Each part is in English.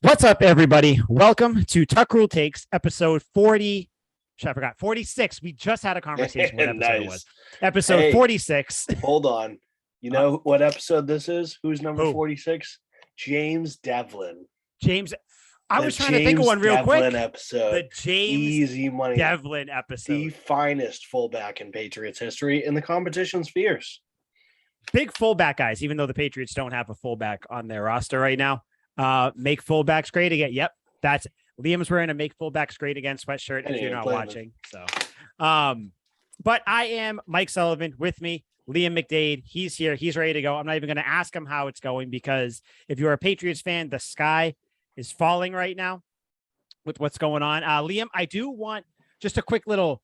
What's up, everybody? Welcome to Tuck Rule Takes, episode 40. I forgot, 46. We just had a conversation what episode it was. Episode Hey, 46. Hold on. You know what episode this is? Who's number Who? 46? James Devlin. James. I The was trying to think of one real Devlin quick. episode. The James Easy money. Devlin episode. The finest fullback in Patriots history, and the competition's fierce. Big fullback guys, even though the Patriots don't have a fullback on their roster right now. Make fullbacks great again. Yep, that's Liam's wearing a make fullbacks great again sweatshirt if you're not watching. So, but I am Mike Sullivan with me, Liam McDade. He's here. He's ready to go. I'm not even going to ask him how it's going because if you're a Patriots fan, the sky is falling right now with what's going on. Liam, I do want just a quick little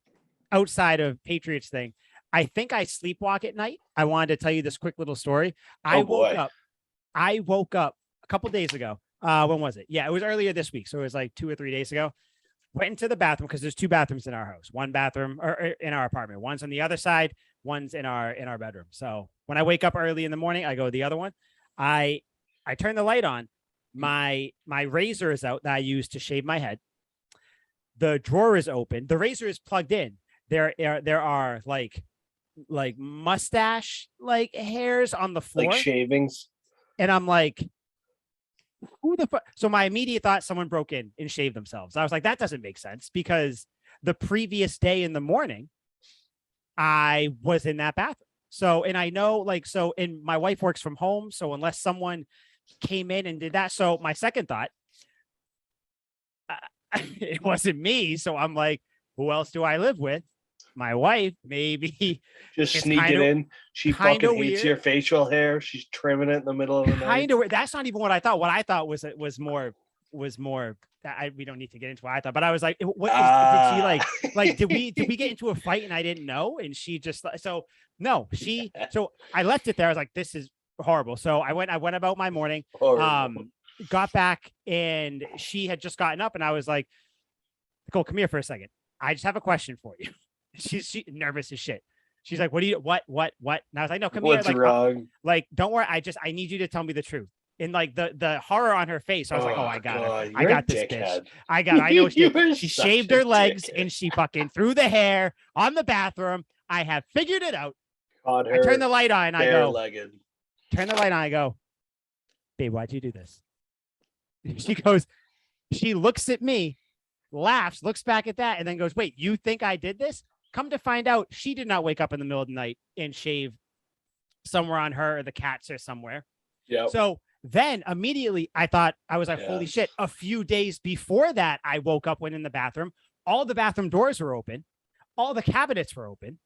outside of Patriots thing. I think I sleepwalk at night. I wanted to tell you this quick little story. I woke up a couple days ago. When was it? Yeah, it was earlier this week. So it was like 2 or 3 days ago. Went into the bathroom because there's 2 bathrooms in our house. One bathroom or in our apartment. One's on the other side. One's in our bedroom. So when I wake up early in the morning, I go to the other one. I turn the light on. My razor is out that I use to shave my head. The drawer is open. The razor is plugged in. There are like mustache hairs on the floor, like shavings. And I'm like, who the fuck? So my immediate thought, someone broke in and shaved themselves. I was like, that doesn't make sense because the previous day in the morning, I was in that bathroom. So, and I know and my wife works from home. So unless someone came in and did that. So my second thought, it wasn't me. So I'm like, who else do I live with? My wife, maybe just sneak it in. She fucking hates your facial hair. She's trimming it in the middle of the night. That's not even what I thought. What I thought was more. We don't need to get into what I thought, but I was like, what did she did we get into a fight and I didn't know? And she just so I left it there. I was like, this is horrible. So I went about my morning. Horrible. Got back and she had just gotten up and I was like, Nicole, come here for a second. I just have a question for you. She's nervous as shit. She's like, what? And I was like, no, come What's here. Wrong? Don't worry. I need you to tell me the truth. And the horror on her face, I was like, oh, I got it. I got this bitch. I know she shaved her legs and she fucking threw the hair on the bathroom. I have figured it out. I turn the light on and I go, turn the light on. I go, babe, why'd you do this? She looks at me, laughs, looks back at that, and then goes, wait, you think I did this? Come to find out, she did not wake up in the middle of the night and shave somewhere on her or the cats or somewhere. Yeah. So then immediately I thought, I was like, holy shit. A few days before that, I woke up, went in the bathroom. All the bathroom doors were open. All the cabinets were open.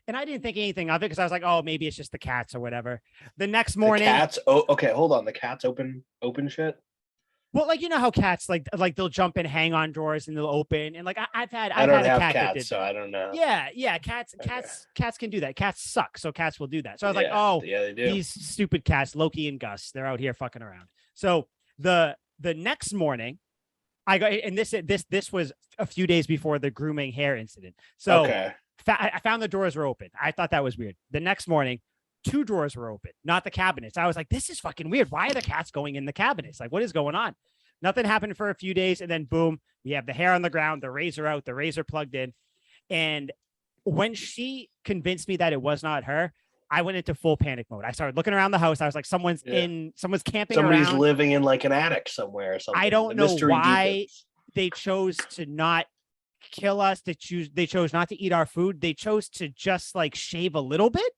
And I didn't think anything of it because I was like, oh, maybe it's just the cats or whatever. The next morning. The cats. Oh, okay. Hold on. The cats open shit. Well, you know how cats like they'll jump and hang on drawers and they'll open and I've had a cat that did. So I don't know. Yeah, cats can do that. Cats suck, so cats will do that. So I was like, oh, they do. These stupid cats, Loki and Gus, they're out here fucking around. So the next morning, I go and this was a few days before the grooming hair incident. So I found the doors were open. I thought that was weird. The next morning, 2 drawers were open, not the cabinets. I was like, this is fucking weird. Why are the cats going in the cabinets? Like, what is going on? Nothing happened for a few days. And then boom, we have the hair on the ground, the razor out, the razor plugged in. And when she convinced me that it was not her, I went into full panic mode. I started looking around the house. I was like, someone's camping Somebody's around. Living in like an attic somewhere or something. I don't know why they chose to not kill us. They chose not to eat our food. They chose to just shave a little bit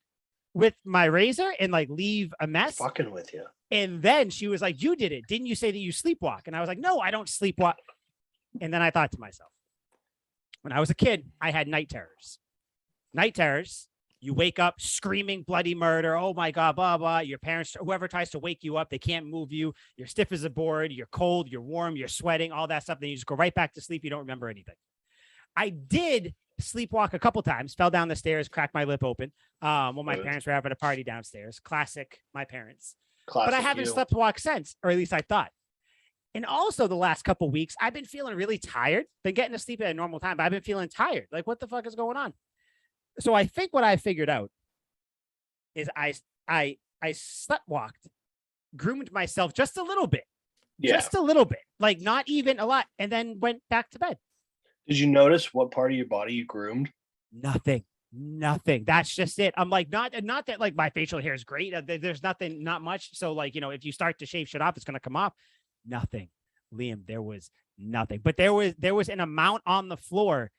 with my razor and leave a mess. Fucking with you. And then she was like, you did it. Didn't you say that you sleepwalk? And I was like, no, I don't sleepwalk. And then I thought to myself, when I was a kid, I had night terrors. Night terrors. You wake up screaming bloody murder. Oh my God, blah, blah. Your parents, whoever tries to wake you up, they can't move you. You're stiff as a board. You're cold. You're warm. You're sweating, all that stuff. Then you just go right back to sleep. You don't remember anything. I did sleepwalk a couple times, fell down the stairs, cracked my lip open when my parents were having a party downstairs. Classic, my parents. But I haven't slept walk since, or at least I thought. And also the last couple weeks, I've been feeling really tired. Been getting to sleep at a normal time, but I've been feeling tired. Like, what the fuck is going on? So I think what I figured out is I sleepwalked, groomed myself just a little bit just a little bit, like not even a lot, and then went back to bed. Did you notice what part of your body you groomed? Nothing. That's just it. I'm like, not that like my facial hair is great. There's nothing, not much. So like, if you start to shave shit off, it's going to come off. Nothing. Liam, there was nothing, but there was an amount on the floor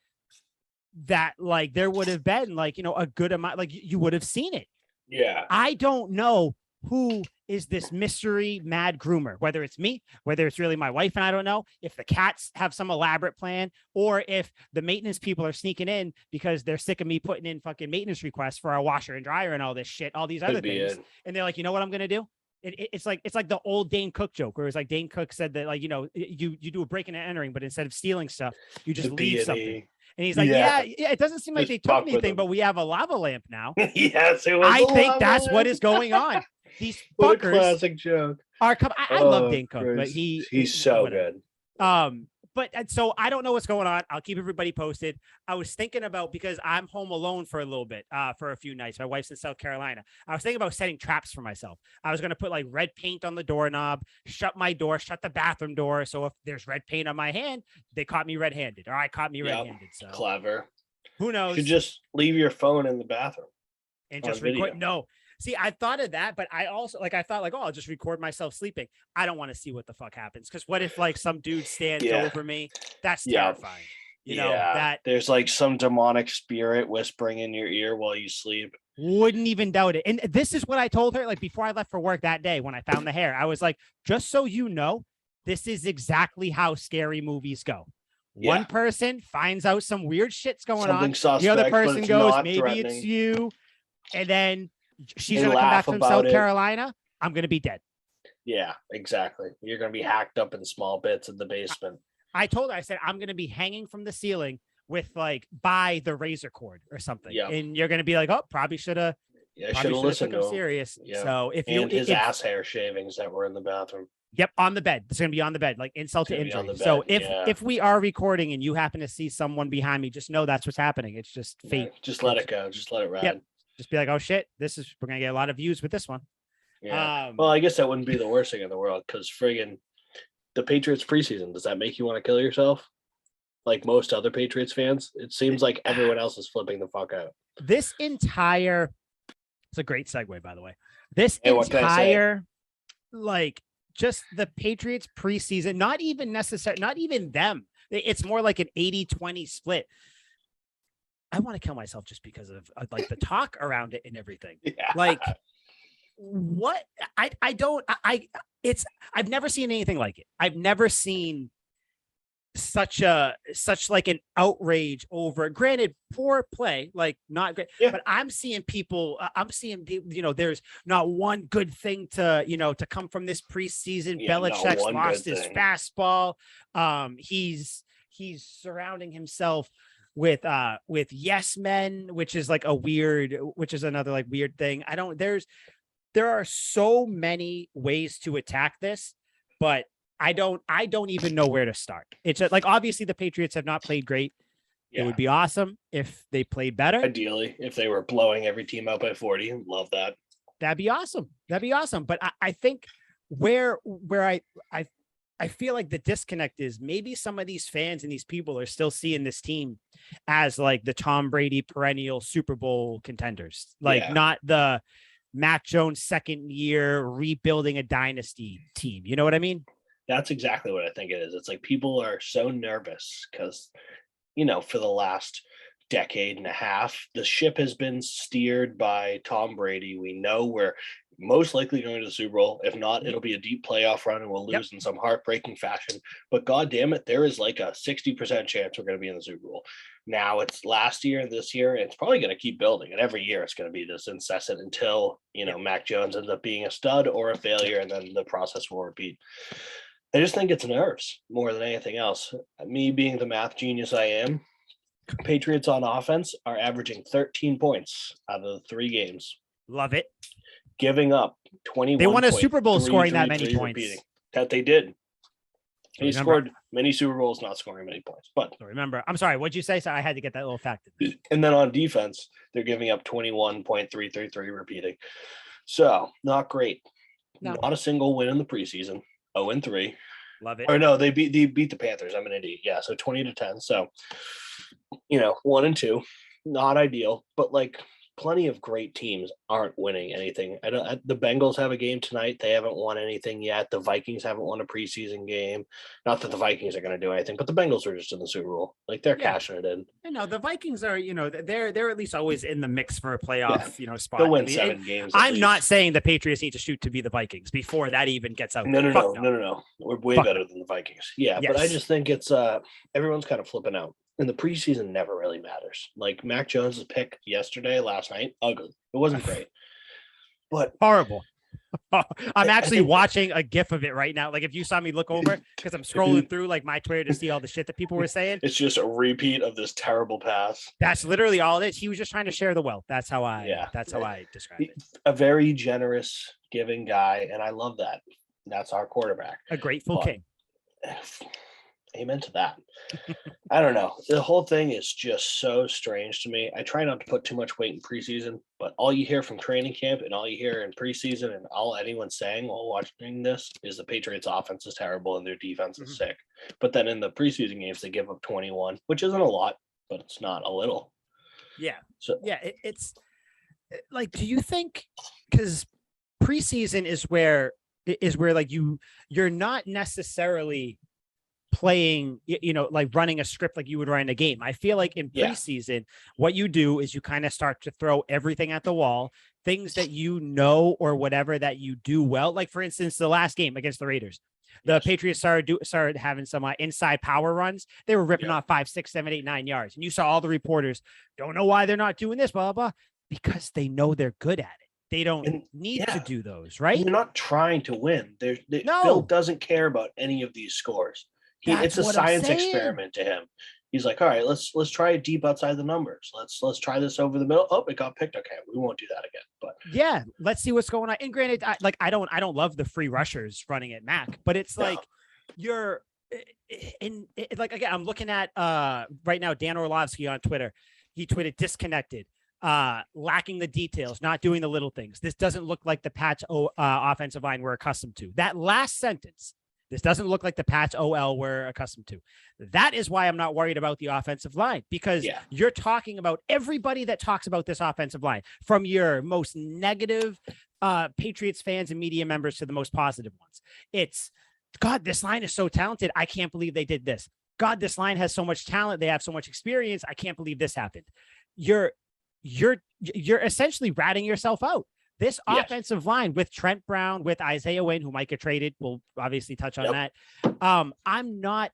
that like there would have been like, a good amount, like you would have seen it. Yeah. I don't know who is this mystery mad groomer, whether it's me, whether it's really my wife, and I don't know if the cats have some elaborate plan, or if the maintenance people are sneaking in because they're sick of me putting in fucking maintenance requests for our washer and dryer and all this shit, all these other things. And they're like, you know what I'm going to do? It's like the old Dane Cook joke where it's like Dane Cook said that, like, you do a breaking and entering, but instead of stealing stuff, you just leave something. And he's like, yeah, it doesn't seem like they took anything, but we have a lava lamp now. Yes, I think that's what is going on. These fuckers, what a classic joke, are coming. I love Dane Cook, but he's so whatever. Good. But so I don't know what's going on. I'll keep everybody posted. I was thinking about, because I'm home alone for a little bit, for a few nights. My wife's in South Carolina. I was thinking about setting traps for myself. I was going to put like red paint on the doorknob, shut my door, shut the bathroom door. So if there's red paint on my hand, they caught me red-handed, or I caught me red-handed. So clever. Who knows? You should just leave your phone in the bathroom and just record. No. See, I thought of that, but I also I thought like, oh, I'll just record myself sleeping. I don't want to see what the fuck happens, because what if like some dude stands over me? That's terrifying. You know, that there's like some demonic spirit whispering in your ear while you sleep. Wouldn't even doubt it. And this is what I told her, like, before I left for work that day when I found the hair. I was like, just so you know, this is exactly how scary movies go. One person finds out some weird shit's going on. Suspect, the other person goes, maybe it's you. And then she's going to come back from South Carolina. I'm going to be dead. Yeah, exactly. You're going to be hacked up in small bits in the basement. I told her, I said, I'm going to be hanging from the ceiling with like by the razor cord or something. Yep. And you're going to be like, oh, probably should have. Yeah, I should have listened to him. Serious. Yeah. So if his ass hair shavings that were in the bathroom. Yep, on the bed. It's going to be on the bed, like insult to injury. So if we are recording and you happen to see someone behind me, just know that's what's happening. It's just fate. Just let it go. Just let it ride. Yep. Just be like, oh shit, we're going to get a lot of views with this one. Yeah. Well, I guess that wouldn't be the worst thing in the world, because friggin' the Patriots preseason, does that make you want to kill yourself? Like most other Patriots fans, it seems like everyone else is flipping the fuck out. It's a great segue, by the way. This entire, like, just the Patriots preseason, not even them. It's more like an 80-20 split. I want to kill myself just because of like the talk around it and everything. Yeah. Like, what? I've never seen anything like it. I've never seen such like an outrage over, granted, poor play, like not great, but I'm seeing people, there's not one good thing to come from this preseason. Belichick's lost his fastball. He's surrounding himself with yes men, which is another like weird thing. There are so many ways to attack this, but I don't even know where to start. It's like, obviously the Patriots have not played great. Yeah. It would be awesome if they played better. Ideally, if they were blowing every team out by 40, love that. That'd be awesome. But I think where I feel like the disconnect is, maybe some of these fans and these people are still seeing this team as like the Tom Brady perennial Super Bowl contenders, like not the Mac Jones second year rebuilding a dynasty team. You know what I mean? That's exactly what I think it is. It's like people are so nervous because, for the last decade and a half, the ship has been steered by Tom Brady. We know we're most likely going to the Super Bowl. If not, it'll be a deep playoff run and we'll lose in some heartbreaking fashion. But God damn it, there is like a 60% chance we're going to be in the Super Bowl. Now it's last year and this year, and it's probably going to keep building. And every year it's going to be this incessant until, Mac Jones ends up being a stud or a failure, and then the process will repeat. I just think it's nerves more than anything else. Me being the math genius I am, Patriots on offense are averaging 13 points out of the 3 games. Love it. Giving up 21. They won a Super Bowl scoring that many points. That they did. He scored many Super Bowls not scoring many points. But remember, I'm sorry, what'd you say? So I had to get that little fact. And then on defense, they're giving up 21.333 repeating. So not great. No. Not a single win in the preseason. 0-3. Love it. Or no, they beat the Panthers. I'm an idiot. Yeah, so 20-10. So 1-2, not ideal, but like plenty of great teams aren't winning anything. The Bengals have a game tonight. They haven't won anything yet. The Vikings haven't won a preseason game. Not that the Vikings are going to do anything, but the Bengals are just in the Super Bowl. Like they're cashing it in. The Vikings are, they're at least always in the mix for a playoff, spot. They'll win 7 games. I'm not saying the Patriots need to shoot to be the Vikings before that even gets out. No. We're way better than the Vikings. Yeah, yes. But I just think it's everyone's kind of flipping out. And the preseason never really matters. Like Mac Jones's pick last night, ugly. It wasn't great, but horrible. I'm actually watching a GIF of it right now. Like if you saw me look over, because I'm scrolling through like my Twitter to see all the shit that people were saying. It's just a repeat of this terrible pass. That's literally all it is. He was just trying to share the wealth. That's how I describe it. A very generous, giving guy, and I love that. That's our quarterback. A grateful king. Amen to that. I don't know. The whole thing is just so strange to me. I try not to put too much weight in preseason, but all you hear from training camp and all you hear in preseason and all anyone's saying while watching this is the Patriots offense is terrible and their defense is sick. But then in the preseason games, they give up 21, which isn't a lot, but it's not a little. Yeah. So yeah, it's like, do you think, because preseason is where like you're not necessarily playing, like running a script like you would run in a game. I feel like in preseason, what you do is you kind of start to throw everything at the wall, things that or whatever that you do well. Like for instance, the last game against the Raiders, the Patriots started having some inside power runs. They were ripping off 5, 6, 7, 8, 9 yards, and you saw all the reporters don't know why they're not doing this, blah blah blah, because they know they're good at it. They don't need to do those, right? They're not trying to win. Bill doesn't care about any of these scores. It's a science experiment to him. He's like, all right, let's try it deep outside the numbers. Let's try this over the middle. Oh, it got picked. Okay, we won't do that again. But yeah, let's see what's going on. And granted, I don't love the free rushers running at Mac, but it's like you're in like again. I'm looking at right now Dan Orlovsky on Twitter. He tweeted disconnected, lacking the details, not doing the little things. This doesn't look like the Pats offensive line we're accustomed to. That last sentence. This doesn't look like the Pats OL we're accustomed to. That is why I'm not worried about the offensive line, because you're talking about everybody that talks about this offensive line, from your most negative Patriots fans and media members to the most positive ones. It's, God, this line is so talented. I can't believe they did this. God, this line has so much talent. They have so much experience. I can't believe this happened. You're essentially ratting yourself out. This offensive line with Trent Brown, with Isaiah Wynn, who might get traded, we'll obviously touch on that. I'm not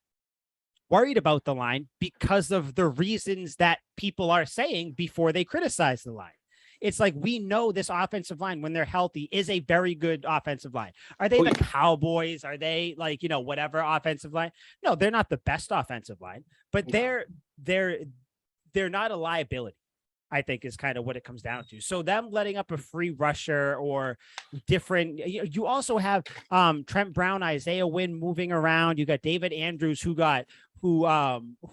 worried about the line because of the reasons that people are saying before they criticize the line. It's like, we know this offensive line, when they're healthy, is a very good offensive line. Are they the Cowboys? Are they like, whatever offensive line? No, they're not the best offensive line, but they're not a liability, I think, is kind of what it comes down to. So them letting up a free rusher or different, you also have Trent Brown, Isaiah Wynn moving around. You got David Andrews who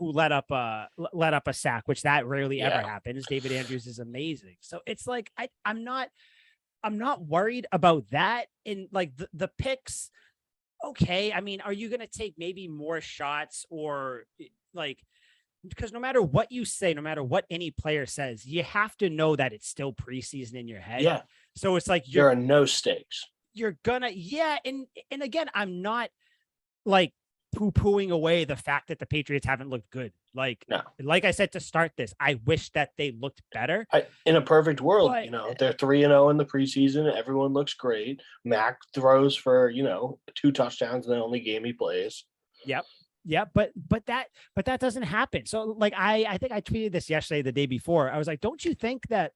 let up a sack, which that rarely ever happens. David Andrews is amazing. So it's like, I'm not worried about that. In like the picks. Okay. I mean, are you going to take maybe more shots or like, because no matter what you say, no matter what any player says, you have to know that it's still preseason in your head. Yeah. So it's like there are no stakes. You're gonna, and again, I'm not like poo-pooing away the fact that the Patriots haven't looked good. Like I said to start this, I wish that they looked better. In a perfect world, they're 3-0 in the preseason. Everyone looks great. Mac throws for 2 touchdowns in the only game he plays. Yep. Yeah, but that doesn't happen. So like I think I tweeted this yesterday, the day before. I was like, don't you think that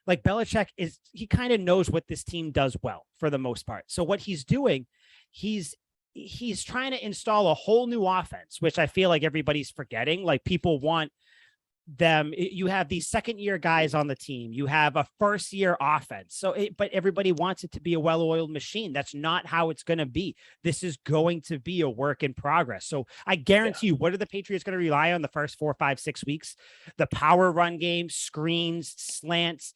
like Belichick he kind of knows what this team does well for the most part. So what he's doing, he's trying to install a whole new offense, which I feel like everybody's forgetting. Like people want them. You have these second-year guys on the team. You have a first-year offense. But everybody wants it to be a well-oiled machine. That's not how it's going to be. This is going to be a work in progress. So I guarantee you, what are the Patriots going to rely on the first 4, 5, 6 weeks? The power run game, screens, slants,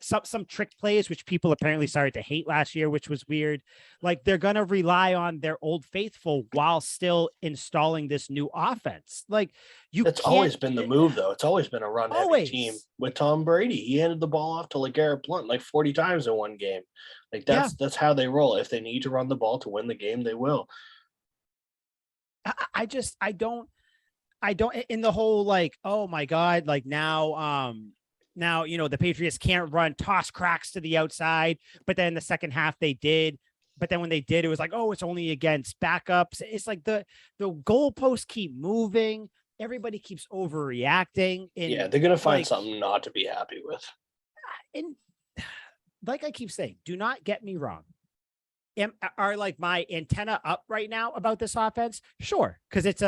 some trick plays, which people apparently started to hate last year, which was weird. Like they're going to rely on their old faithful while still installing this new offense. Like That's always been the move, though. It's always been a run heavy team with Tom Brady. He handed the ball off to LeGarrette Blount like 40 times in one game. Like that's how they roll. If they need to run the ball to win the game, they will. I don't in the whole like, oh my God, like now, the Patriots can't run toss cracks to the outside, but then the second half they did. But then when they did, it was like, oh, it's only against backups. It's like the goalposts keep moving. Everybody keeps overreacting. Yeah, they're going to find something not to be happy with. And like I keep saying, do not get me wrong. Are like my antenna up right now about this offense? Sure, because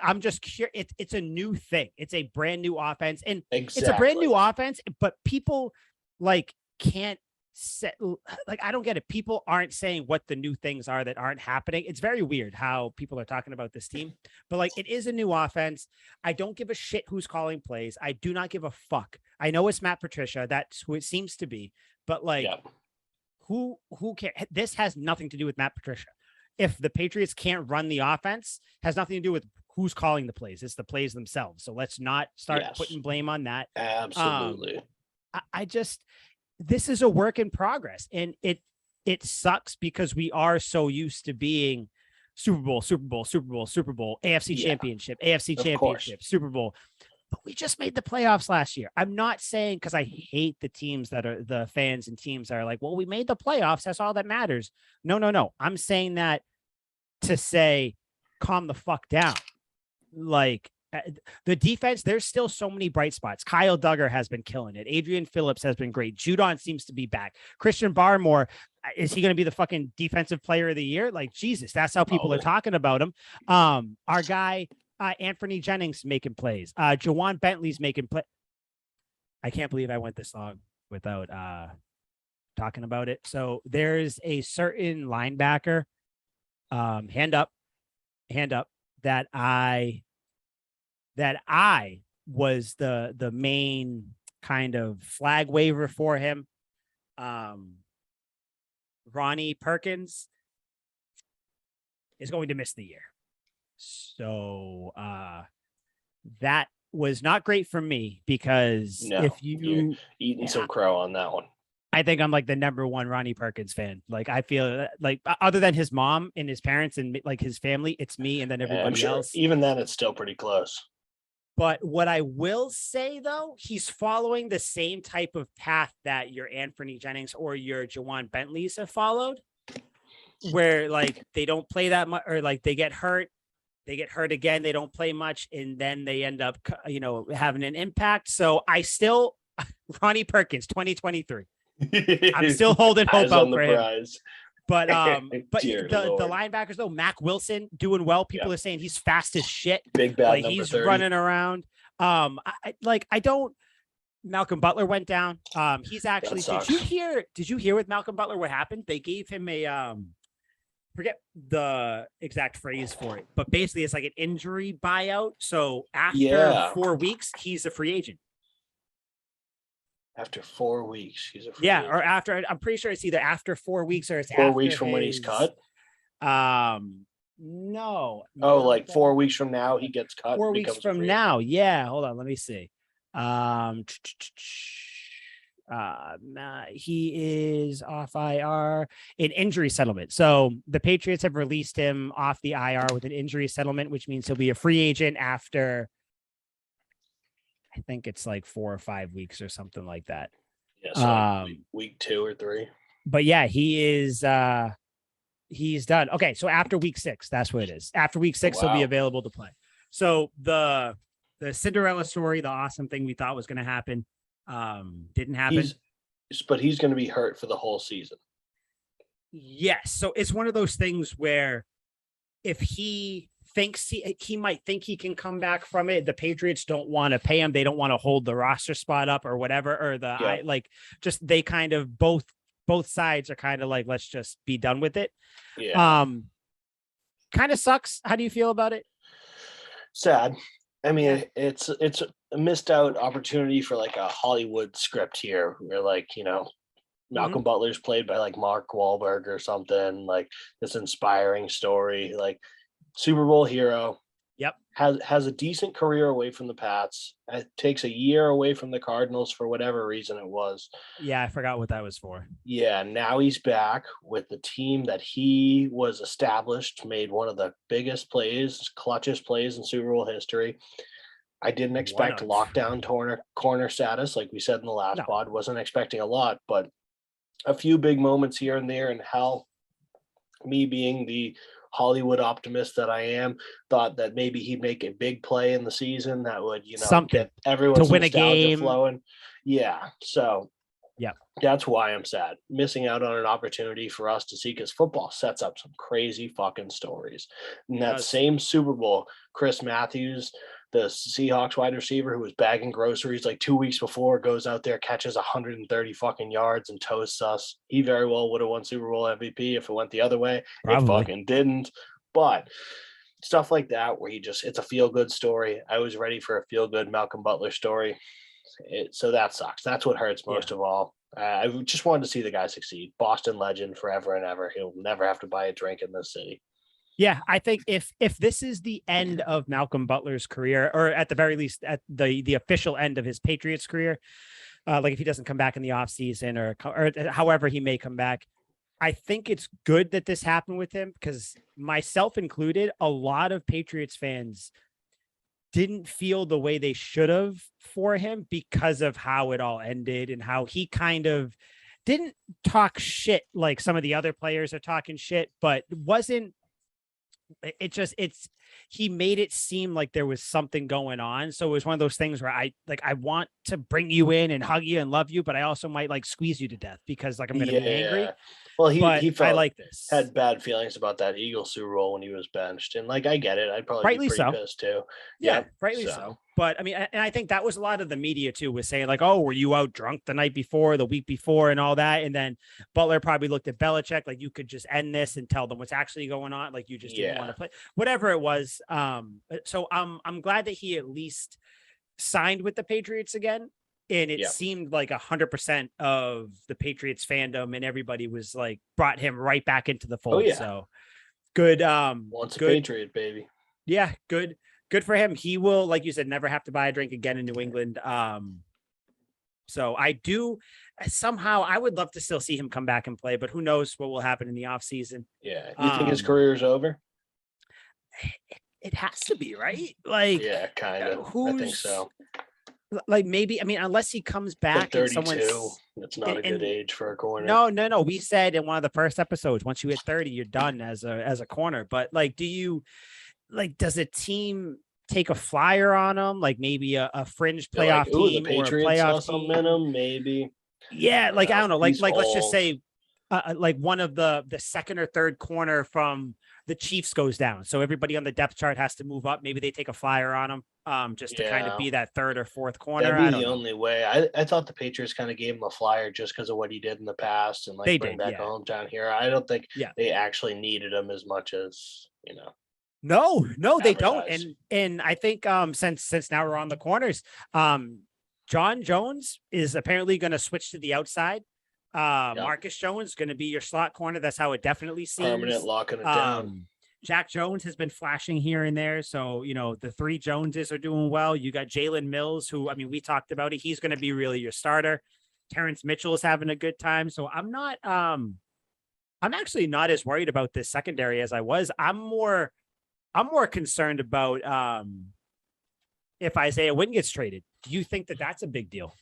I'm just curious. It's a new thing. It's a brand new offense, and it's a brand new offense. But people like can't set like I don't get it. People aren't saying what the new things are that aren't happening. It's very weird how people are talking about this team. But like, it is a new offense. I don't give a shit who's calling plays. I do not give a fuck. I know it's Matt Patricia. That's who it seems to be. But like. Yeah. Who cares? This has nothing to do with Matt Patricia. If the Patriots can't run the offense, has nothing to do with who's calling the plays. It's the plays themselves. So let's not start putting blame on that. Absolutely. This is a work in progress, and it sucks because we are so used to being Super Bowl, AFC Championship, Super Bowl. But we just made the playoffs last year. I'm not saying, because I hate the teams that are the fans and teams that are like, well, we made the playoffs. That's all that matters. No. I'm saying that to say, calm the fuck down. Like the defense, there's still so many bright spots. Kyle Duggar has been killing it. Adrian Phillips has been great. Judon seems to be back. Christian Barmore, is he going to be the fucking defensive player of the year? Like, Jesus, that's how people are talking about him. Our guy, Anthony Jennings making plays. Jawan Bentley's making play. I can't believe I went this long without talking about it. So there's a certain linebacker, hand up, that I was the main kind of flag waver for him. Ronnie Perkins is going to miss the year. So that was not great for me, because if you're eating some crow on that one. I think I'm like the number one Ronnie Perkins fan. Like, I feel like other than his mom and his parents and like his family, it's me and then everybody else. Even then, it's still pretty close. But what I will say, though, he's following the same type of path that your Anthony Jennings or your Jawan Bentleys have followed, where like they don't play that much, or like they get hurt again, they don't play much, and then they end up, having an impact. So I still, Ronnie Perkins, 2023. I'm still holding hope out for him. But the linebackers, though, Mac Wilson doing well. People are saying he's fast as shit. Big bad, like he's 30. Running around. Malcolm Butler went down. He's actually. Did you hear with Malcolm Butler what happened? They gave him a forget the exact phrase for it, but basically it's like an injury buyout. So after 4 weeks, he's a free agent. After 4 weeks, he's a free agent. Or after, I'm pretty sure it's either after 4 weeks or it's 4 weeks from when he's cut. No. Oh, like 4 weeks from now he gets cut. 4 weeks from now. Yeah. Hold on. Let me see. He is off IR in injury settlement. So the Patriots have released him off the IR with an injury settlement, which means he'll be a free agent after, I think it's like 4 or 5 weeks or something like that. Yeah, so like week 2 or 3. But yeah, he is he's done. Okay, so after week 6, that's what it is. After week 6, he'll be available to play. So the Cinderella story, the awesome thing we thought was going to happen, didn't happen. But he's going to be hurt for the whole season. Yes. So it's one of those things where if he thinks he might think he can come back from it, the Patriots don't want to pay him. They don't want to hold the roster spot up or whatever, or they kind of both sides are kind of like, let's just be done with it. Yeah. Kind of sucks. How do you feel about it? Sad. I mean, it's a missed out opportunity for like a Hollywood script here, where like Mhm. Malcolm Butler's played by like Mark Wahlberg or something, like this inspiring story, like Super Bowl hero, Yep. has a decent career away from the Pats. It takes a year away from the Cardinals for whatever reason it was. Yeah, I forgot what that was for. Yeah, now he's back with the team that he was established, made one of the biggest plays, clutchest plays in Super Bowl history. I didn't One expect of. lockdown corner status, like we said in the last No. pod. Wasn't expecting a lot, but a few big moments here and there. And hell, me being the Hollywood optimist that I am, thought that maybe he'd make a big play in the season that would, Something get to everyone's win a nostalgia game. flowing. Yeah. So Yeah. that's why I'm sad. Missing out on an opportunity for us to see, because football sets up some crazy fucking stories. In that Does. same Super Bowl, Chris Matthews, the Seahawks wide receiver who was bagging groceries like 2 weeks before, goes out there, catches 130 fucking yards and toasts us. He very well would have won Super Bowl MVP if it went the other way. It Probably. fucking didn't. But stuff like that, where it's a feel good story. I was ready for a feel good Malcolm Butler story. So that sucks. That's what hurts Yeah. most of all. I just wanted to see the guy succeed. Boston legend forever and ever. He'll never have to buy a drink in this city. Yeah, I think if this is the end of Malcolm Butler's career, or at the very least at the official end of his Patriots career, like if he doesn't come back in the offseason or however he may come back, I think it's good that this happened with him, because myself included, a lot of Patriots fans didn't feel the way they should have for him because of how it all ended and how he kind of didn't talk shit like some of the other players are talking shit, but wasn't it's he made it seem like there was something going on. So it was one of those things where I want to bring you in and hug you and love you, but I also might like squeeze you to death because like I'm going to be angry. Yeah. Well, But he I felt like this. had bad feelings about that Eagles Super Bowl when he was benched, and like I get it. I'd probably be Rightly pretty so. pissed too. Yeah, Yep. rightly So so. But I mean, and I think that was a lot of the media too, was saying like, "Oh, were you out drunk the night before, the week before, and all that?" And then Butler probably looked at Belichick like, "You could just end this and tell them what's actually going on. Like, you just didn't want yeah, to play, whatever it was." So I'm glad that he at least signed with the Patriots again. And it yeah. seemed like 100% of the Patriots fandom and everybody was like brought him right back into the Oh fold. yeah. So good, Once a good, Patriot, baby. yeah, good for him. He will, like you said, never have to buy a drink again in New England. So I do somehow I would love to still see him come back and play, but who knows what will happen in the offseason. Yeah. You think his Um, career is over? it has to be, right? Like Yeah, kind of. I think who's so. like maybe, I mean, unless he comes It's like back and 32. someone's That's not a good and age for a corner. no. We said in one of the first episodes, once you hit 30, you're done as a corner. But like, does a team take a flyer on them? Like maybe a fringe They're like, playoff ooh, the team or a Patriots saw playoff something in team? him. Maybe. Yeah, like I don't know, He's like let's just old. say like one of the second or third corner from the Chiefs goes down. So everybody on the depth chart has to move up. Maybe they take a flyer on them just to kind of Yeah. be that third or fourth corner. That'd I be don't the know. only way. I thought the Patriots kind of gave him a flyer just because of what he did in the past and like They bring did, back a yeah. hometown hero. I don't think Yeah. they actually needed him as much as, No, they don't. advertise. And I think since now we're on the corners, John Jones is apparently going to switch to the outside. Yep. Marcus Jones going to be your slot corner. That's how it definitely Permanent seems. locking it down. Jack Jones has been flashing here and there. So, the three Joneses are doing well. You got Jalen Mills, who, I mean, we talked about it. He's going to be really your starter. Terrence Mitchell is having a good time. So I'm actually not as worried about this secondary as I was. I'm more concerned about if Isaiah Wynn gets traded. Do you think that that's a big deal?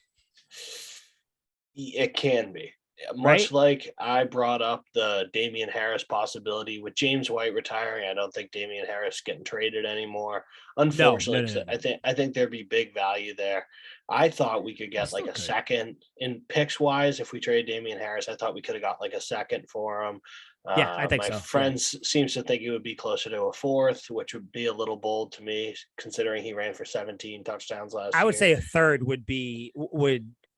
It can be. Much Right? like I brought up the Damian Harris possibility with James White retiring, I don't think Damian Harris getting traded anymore. Unfortunately, because No. I think there'd be big value there. I thought we could You get like still a could. second in picks wise. If we trade Damian Harris, I thought we could have got like a second for him. Yeah, I think My so. Yeah. friends seems to think it would be closer to a fourth, which would be a little bold to me, considering he ran for 17 touchdowns last I would year. say a third would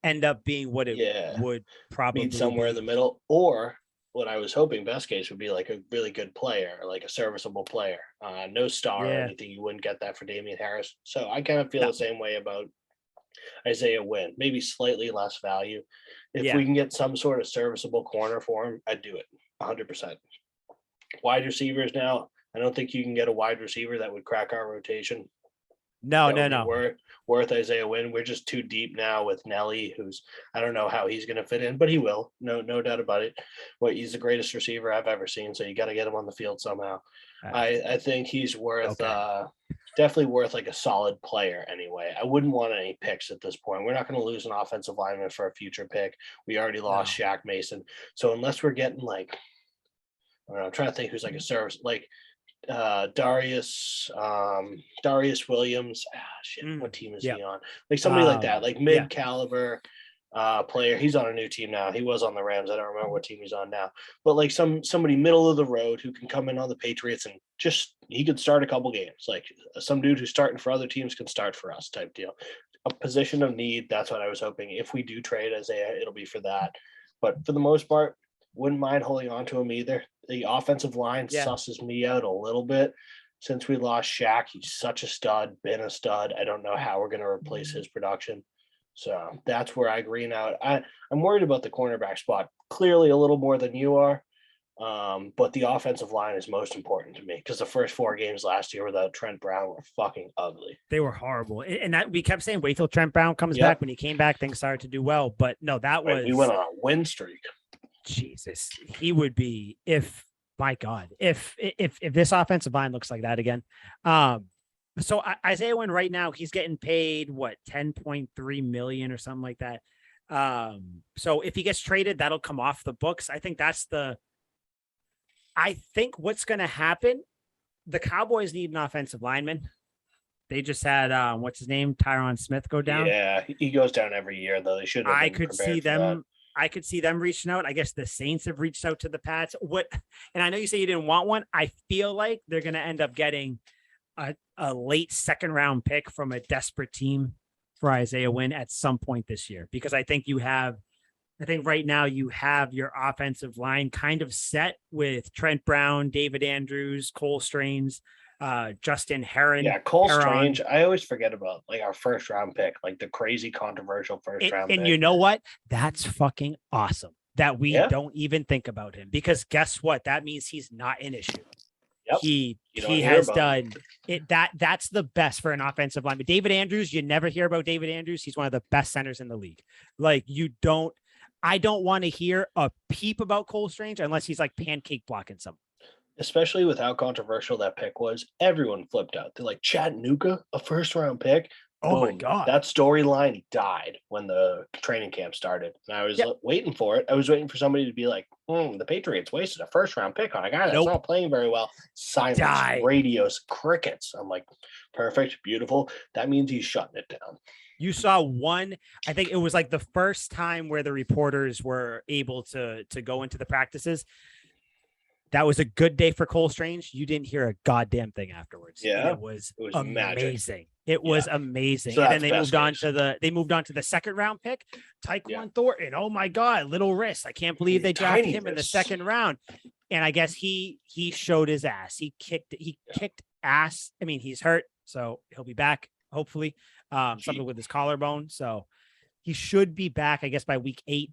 end up being what it Yeah, would meet probably somewhere in be. the middle, or what I was hoping best case would be like a really good player, like a serviceable player. No star or Yeah. anything. You wouldn't get that for Damian Harris. So I kind of feel No. the same way about Isaiah Wynn. Maybe slightly less value. If Yeah. we can get some sort of serviceable corner for him, I'd do it 100%. Wide receivers now. I don't think you can get a wide receiver that would crack our rotation. No, That no, would be no. worth Isaiah Wynn. We're just too deep now with Nelly, who's I don't know how he's going to fit in, but he will. No doubt about it. He's the greatest receiver I've ever seen. So you got to get him on the field somehow. I think he's worth definitely worth like a solid player anyway. I wouldn't want any picks at this point. We're not going to lose an offensive lineman for a future pick. We already lost Shaq Mason. So unless we're getting like I don't know, I'm trying to think who's like a service like Darius Williams. What team is he on? Like somebody like that, like mid caliber player. He's on a new team now. He was on the Rams. I don't remember what team he's on now. But like somebody middle of the road who can come in on the Patriots and just he could start a couple games. Like some dude who's starting for other teams can start for us type deal. A position of need. That's what I was hoping. If we do trade Isaiah, it'll be for that. But for the most part, wouldn't mind holding on to him either. The offensive line susses me out a little bit. Since we lost Shaq, he's such a stud, been a stud. I don't know how we're going to replace his production. So that's where I green out. I'm worried about the cornerback spot, clearly a little more than you are. But the offensive line is most important to me because the first 4 games last year without Trent Brown were fucking ugly. They were horrible. And that we kept saying, wait till Trent Brown comes back. When he came back, things started to do well. But no, that was... We went on a win streak. Jesus, he would be if this offensive line looks like that again. So Isaiah Wynn right now he's getting paid what 10.3 million or something like that. So if he gets traded, that'll come off the books. I think what's going to happen. The Cowboys need an offensive lineman. They just had what's his name, Tyron Smith, go down. Yeah, he goes down every year though. They should. I could see them reaching out. I guess the Saints have reached out to the Pats. And I know you say you didn't want one. I feel like they're going to end up getting a late 2nd round pick from a desperate team for Isaiah Wynn at some point this year, because I think right now you have your offensive line kind of set with Trent Brown, David Andrews, Cole Strange, Justin Herron. Yeah, Cole Strange. I always forget about like our 1st round pick, like the crazy controversial 1st round pick. And you know what? That's fucking awesome that we don't even think about him, because guess what? That means he's not an issue. Yep. He has done it. That's the best for an offensive lineman. David Andrews, you never hear about David Andrews. He's one of the best centers in the league. Like I don't want to hear a peep about Cole Strange unless he's like pancake blocking someone. Especially with how controversial that pick was, everyone flipped out. They're like, Chattanooga, a 1st round pick. Oh my God. That storyline died when the training camp started. And I was waiting for it. I was waiting for somebody to be like, the Patriots wasted a 1st round pick on a guy that's not playing very well. Silence, radios, crickets. I'm like, perfect, beautiful. That means he's shutting it down. You saw one, I think it was like the first time where the reporters were able to go into the practices. That was a good day for Cole Strange. You didn't hear a goddamn thing afterwards. Yeah, it was amazing. Magic. It was amazing. So and then they moved on to the 2nd round pick, Tyquan Thornton. Oh my God, little wrist. I can't believe they drafted him in the 2nd round. And I guess he showed his ass. He kicked ass. I mean, he's hurt, so he'll be back hopefully. Something with his collarbone. So he should be back, I guess, by week 8.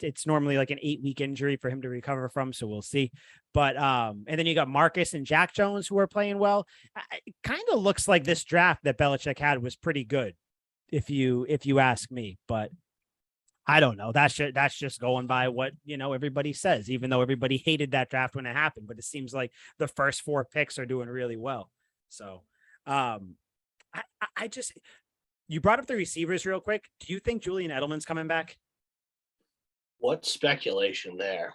It's normally like an 8-week injury for him to recover from. So we'll see. But and then you got Marcus and Jack Jones who are playing well. It kind of looks like this draft that Belichick had was pretty good, if you ask me. But I don't know. That's just going by what everybody says, even though everybody hated that draft when it happened. But it seems like the first 4 picks are doing really well. So I just. You brought up the receivers real quick. Do you think Julian Edelman's coming back? What speculation there?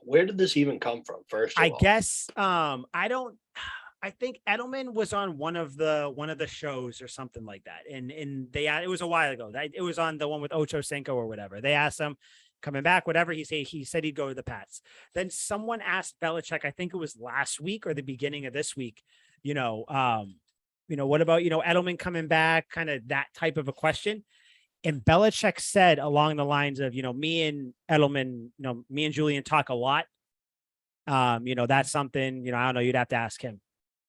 Where did this even come from? First of all, I guess I think Edelman was on one of the shows or something like that, and it was a while ago. It was on the one with Ocho Cinco or whatever. They asked him coming back, whatever he said he'd go to the Pats. Then someone asked Belichick, I think it was last week or the beginning of this week, what about, Edelman coming back, kind of that type of a question. And Belichick said along the lines of, me and Edelman, me and Julian talk a lot. That's something, I don't know, you'd have to ask him.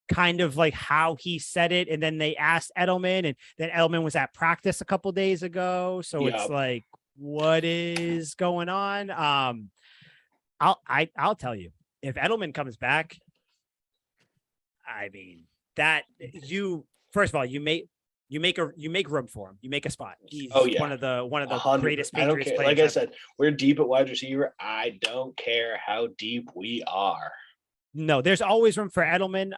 Kind of like how he said it. And then they asked Edelman, and then Edelman was at practice a couple days ago. So it's like, what is going on? I'll tell you, if Edelman comes back, I mean, that first of all, you make room for him. You make a spot. He's one of the greatest Patriots players. Like I said, we're deep at wide receiver. I don't care how deep we are. No, there's always room for Edelman.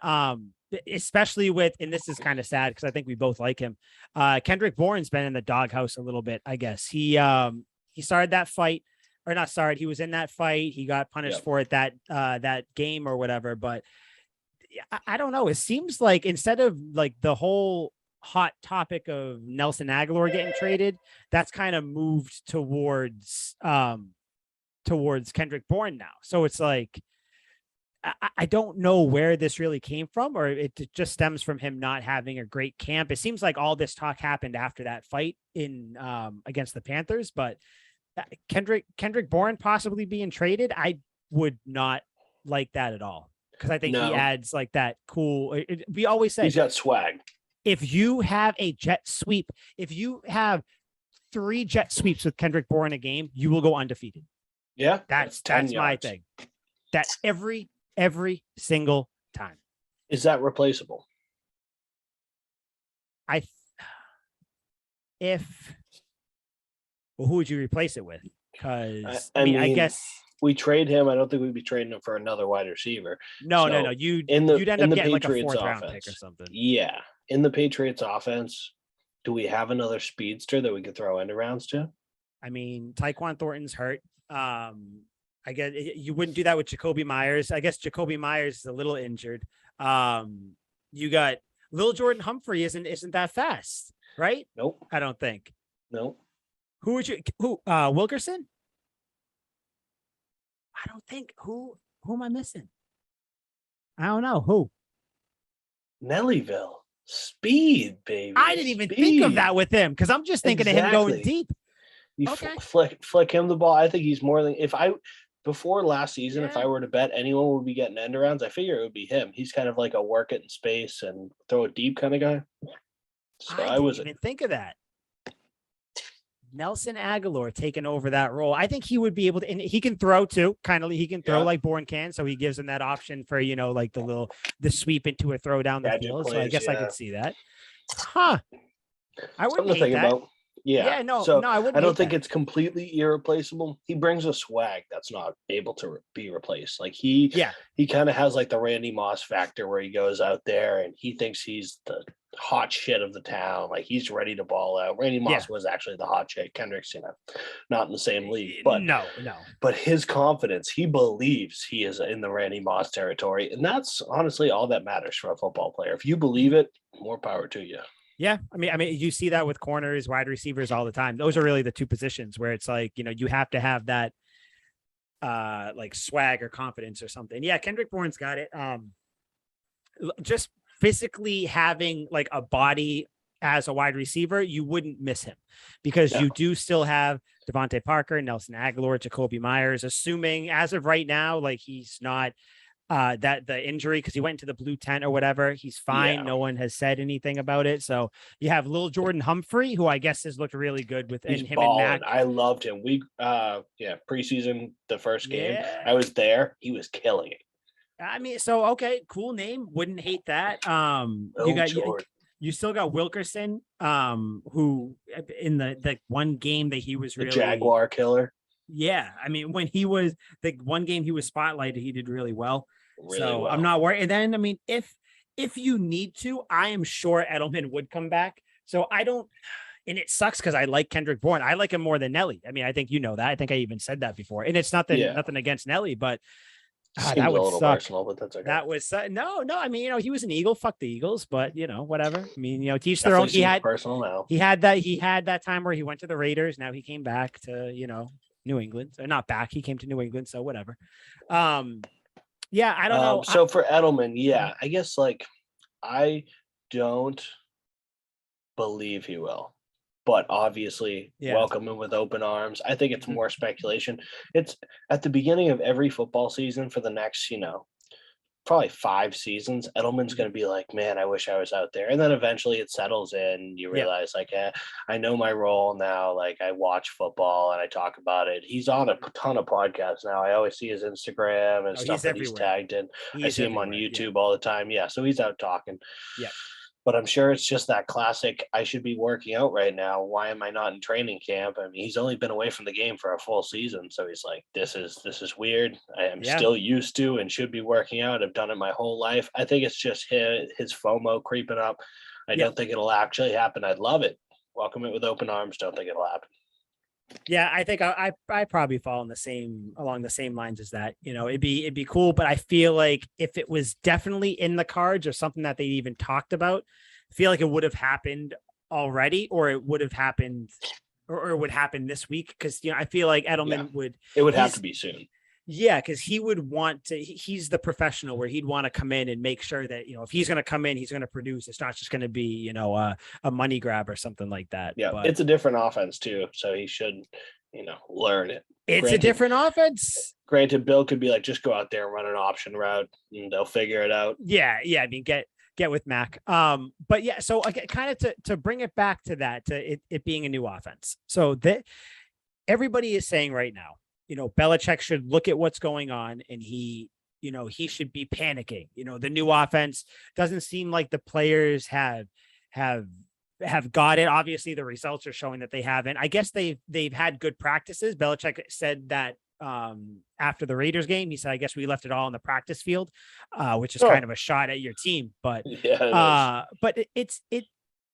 Especially with, and this is kind of sad because I think we both like him. Kendrick Bourne's been in the doghouse a little bit, I guess. He started that fight, or not started. He was in that fight. He got punished for it that game or whatever. But I don't know. It seems like instead of like the whole hot topic of Nelson Aguilar getting traded, that's kind of moved towards Kendrick Bourne now. So it's like, I don't know where this really came from, or it just stems from him not having a great camp. It seems like all this talk happened after that fight in against the Panthers, but Kendrick Bourne possibly being traded, I would not like that at all, because I think he adds like that cool. We always say he's got swag. If you have a jet sweep, if you have 3 jet sweeps with Kendrick Bourne a game, you will go undefeated. Yeah, that's my thing. That's every single time. Is that replaceable? Who would you replace it with? Because I mean, I guess we trade him. I don't think we'd be trading him for another wide receiver. No. You'd end up getting like a 4th round pick or something. Yeah. In the Patriots offense, do we have another speedster that we could throw end arounds to? I mean, Tyquan Thornton's hurt. I guess you wouldn't do that with Jacoby Myers. I guess Jacoby Myers is a little injured. You got Lil Jordan Humphrey isn't that fast, right? Nope. I don't think. Nope. Who Wilkerson? I don't think. Who am I missing? I don't know. Who? Nellyville. Speed, baby. I didn't even think of that with him, because I'm just thinking of him going deep. You flick him the ball. I think he's more than before last season, if I were to bet anyone would be getting end arounds, I figure it would be him. He's kind of like a work it in space and throw it deep kind of guy. So I didn't even think of that. Nelson Aguilar taking over that role. I think he would be able to, and he can throw too. He can throw like Bourne can, so he gives him that option for like the sweep into a throw down the field. So I guess I could see that. Huh? I wouldn't hate that. About. Yeah. No, I wouldn't. I don't think it's completely irreplaceable. He brings a swag that's not able to be replaced. Like he kind of has like the Randy Moss factor, where he goes out there and he thinks he's the hot shit of the town. Like he's ready to ball out. Randy Moss was actually the hot shit. Kendrick's, not in the same league, but no. But his confidence, he believes he is in the Randy Moss territory, and that's honestly all that matters for a football player. If you believe it, more power to you. Yeah. I mean, you see that with corners, wide receivers all the time. Those are really the 2 positions where it's like, you have to have that like swag or confidence or something. Yeah. Kendrick Bourne's got it. Just physically having like a body as a wide receiver, you wouldn't miss him, because you do still have Devontae Parker, Nelson Aguilar, Jacoby Myers, assuming as of right now, like he's not that the injury, because he went into the blue tent or whatever, he's fine. No one has said anything about it. So you have Lil Jordan Humphrey, who I guess has looked really good within him balling. And Mac. I loved him. We preseason, the first game, I was there. He was killing it. I mean, so okay, cool name. Wouldn't hate that. You still got Wilkerson, who in the one game that he was really the Jaguar killer. Yeah, I mean, when he was the one game he was spotlighted, he did really well. I'm not worried. And then, I mean, if you need to, I am sure Edelman would come back. So I don't, and it sucks because I like Kendrick Bourne. I like him more than Nelly. I mean, I think that. I think I even said that before. And it's nothing against Nelly, but that would suck. Personal, but that's okay. That was no. I mean, he was an Eagle. Fuck the Eagles, but whatever. I mean, teach their own. He had personal now. He had that time where he went to the Raiders. Now he came back to New England. So not back. He came to New England. So whatever. Yeah, I don't know. So for Edelman, I guess I don't believe he will, but obviously welcome him with open arms. I think it's more speculation. It's at the beginning of every football season for the next, probably 5 seasons, Edelman's going to be like, man, I wish I was out there. And then eventually it settles in. You realize I know my role now. Like I watch football and I talk about it. He's on a ton of podcasts now. I always see his Instagram and stuff that he's tagged in. I see him on YouTube all the time. Yeah. So he's out talking. Yeah. But I'm sure it's just that classic, I should be working out right now. Why am I not in training camp? I mean, he's only been away from the game for a full season. So he's like, this is weird. I am still used to and should be working out. I've done it my whole life. I think it's just his FOMO creeping up. I don't think it'll actually happen. I'd love it. Welcome it with open arms. Don't think it'll happen. Yeah, I think I probably fall along the same lines as that. It'd be cool, but I feel like if it was definitely in the cards or something that they even talked about, I feel like it would have happened already, or it would have happened, or it would happen this week. Because I feel like Edelman would. It would have to be soon. Yeah, because he would want to. He's the professional where he'd want to come in and make sure that if he's going to come in, he's going to produce. It's not just going to be a money grab or something like that. Yeah, but it's a different offense too, so he should learn it. It's a different offense. Granted, Bill could be like, just go out there and run an option route, and they'll figure it out. Yeah. I mean, get with Mac. But yeah, so kind of to bring it back to that, to it being a new offense. So that everybody is saying right now, Belichick should look at what's going on and he should be panicking. The new offense doesn't seem like the players have got it. Obviously the results are showing that they haven't. I guess they've had good practices. Belichick said that after the Raiders game, he said, I guess we left it all on the practice field, which is kind of a shot at your team, but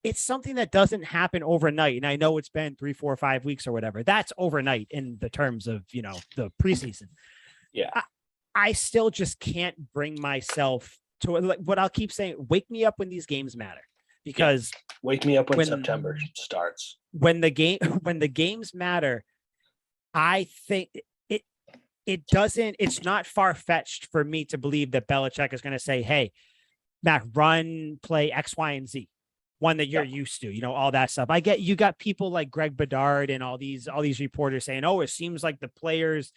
it's something that doesn't happen overnight. And I know it's been 3, 4, 5 weeks or whatever. That's overnight in the terms of, the preseason. Yeah. I still just can't bring myself to what I'll keep saying. Wake me up when these games matter, because wake me up when September starts. When the games matter, I think it's not far-fetched for me to believe that Belichick is going to say, hey, Mac, run, play X, Y, and Z. One that you're used to, all that stuff. I get you got people like Greg Bedard and all these reporters saying, oh, it seems like the players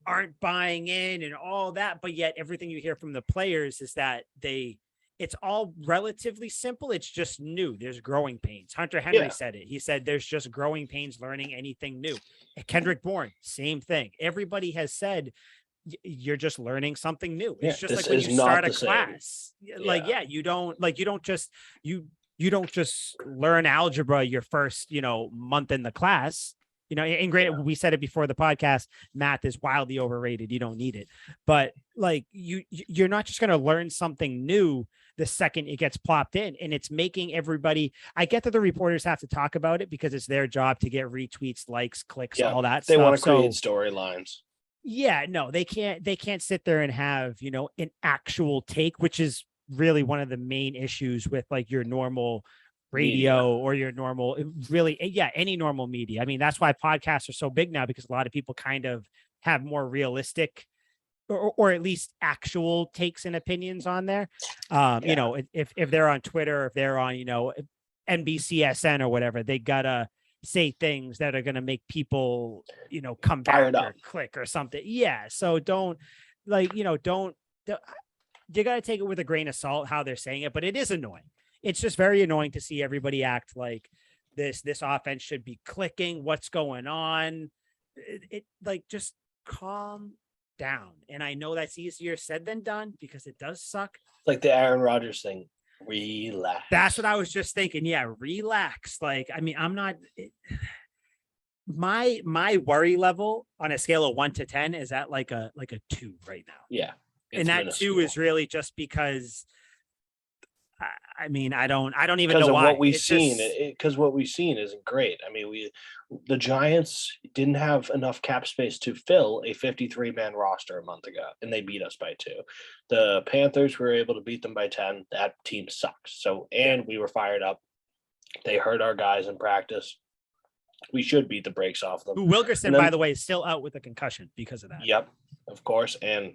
aren't buying in and all that. But yet everything you hear from the players is that it's all relatively simple. It's just new. There's growing pains. Hunter Henry said it. He said there's just growing pains learning anything new. Kendrick Bourne, same thing. Everybody has said you're just learning something new. It's just like when you start a class. You don't just learn algebra your first, month in the class, and granted, we said it before the podcast, math is wildly overrated. You don't need it, but like you're not just going to learn something new the second it gets plopped in, and it's making everybody, I get that the reporters have to talk about it because it's their job to get retweets, likes, clicks, all that they stuff. Want to create storylines. Yeah, no, they can't sit there and have, an actual take, which is really one of the main issues with like your normal radio or your normal, any normal media. I mean, that's why podcasts are so big now, because a lot of people kind of have more realistic or at least actual takes and opinions on there. If they're on Twitter, if they're on, NBCSN or whatever, they gotta say things that are going to make people, come back or click or something. Yeah. So don't you got to take it with a grain of salt how they're saying it, but it is annoying. It's just very annoying to see everybody act like this offense should be clicking. What's going on? It just calm down. And I know that's easier said than done because it does suck. Like the Aaron Rodgers thing. Relax. That's what I was just thinking. Yeah. Relax. Like, I mean, I'm not, my worry level on a scale of 1 to 10 is at like a 2 right now. Yeah. And that minuscule. 2 is really just because I mean, I don't even know why. What we've seen, because what we've seen isn't great. I mean, the Giants didn't have enough cap space to fill a 53-man roster a month ago, and they beat us by 2. The Panthers were able to beat them by 10. That team sucks. And we were fired up. They hurt our guys in practice. We should beat the brakes off them. Wilkerson, by the way, is still out with a concussion because of that. Yep, of course. And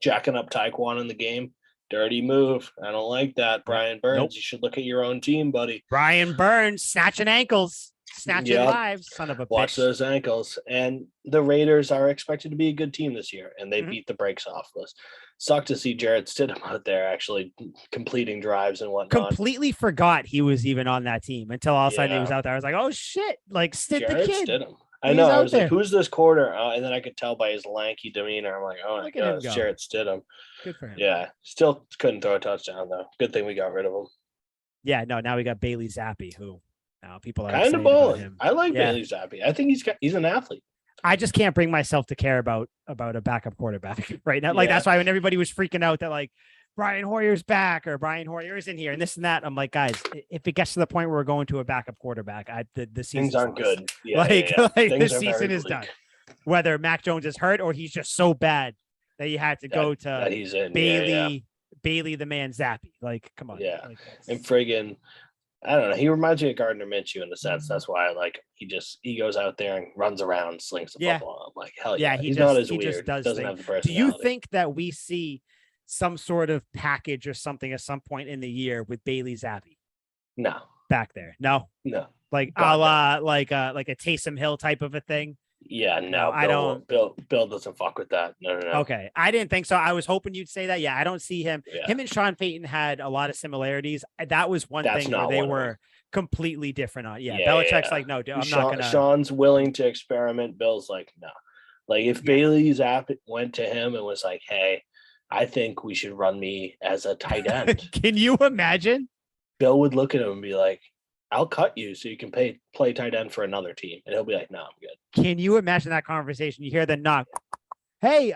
jacking up Taekwon in the game, Dirty move. I don't like that. Brian Burns, Nope. You should look at your own team, buddy. Brian Burns snatching ankles, snatching lives, son of a Watch bitch. those ankles. And the Raiders are expected to be a good team this year, and they beat the brakes off us. Sucked to see Jarrett Stidham out there actually completing drives and whatnot. Completely forgot he was even on that team until all of a sudden he was out there. I was like, oh shit, like Jarrett the kid. Stidham. I know. I was like, who's this quarter? And then I could tell by his lanky demeanor. I'm like, oh my God, it's Jarrett Stidham. Good for him. Yeah. Still couldn't throw a touchdown, though. Good thing we got rid of him. Yeah, no, now we got Bailey Zappi, who now people are kind of balling. I like Bailey Zappi. I think he's an athlete. I just can't bring myself to care about a backup quarterback right now. Like, that's why when everybody was freaking out that like Brian Hoyer's back or Brian Hoyer's in here and this and that, I'm like, guys, if it gets to the point where we're going to a backup quarterback, the season's things aren't good. Like the season is done. Whether Mac Jones is hurt or he's just so bad that you had to go to he's in. Bailey the man Zappi. Like, come on. Yeah. And friggin', I don't know. He reminds me of Gardner Minshew in the sense. That's why I like he goes out there and runs around, slings the football. I'm like, hell yeah. He's not as weird. Doesn't have the personality. Do you think that we see some sort of package or something at some point in the year with Bailey Zappi? No. Back there. No. Like like a Taysom Hill type of a thing. Yeah, no, I don't. Bill doesn't fuck with that. No. Okay, I didn't think so. I was hoping you'd say that. Yeah, I don't see him. Yeah. Him and Sean Payton had a lot of similarities. That was one thing where they were completely different on. Yeah, Belichick's like, no, I'm not gonna. Sean's willing to experiment. Bill's like, no. Like if Bailey Zappi went to him and was like, hey, I think we should run me as a tight end. Can you imagine? Bill would look at him and be like, I'll cut you so you can play tight end for another team. And he'll be like, no, I'm good. Can you imagine that conversation? You hear the knock. Hey,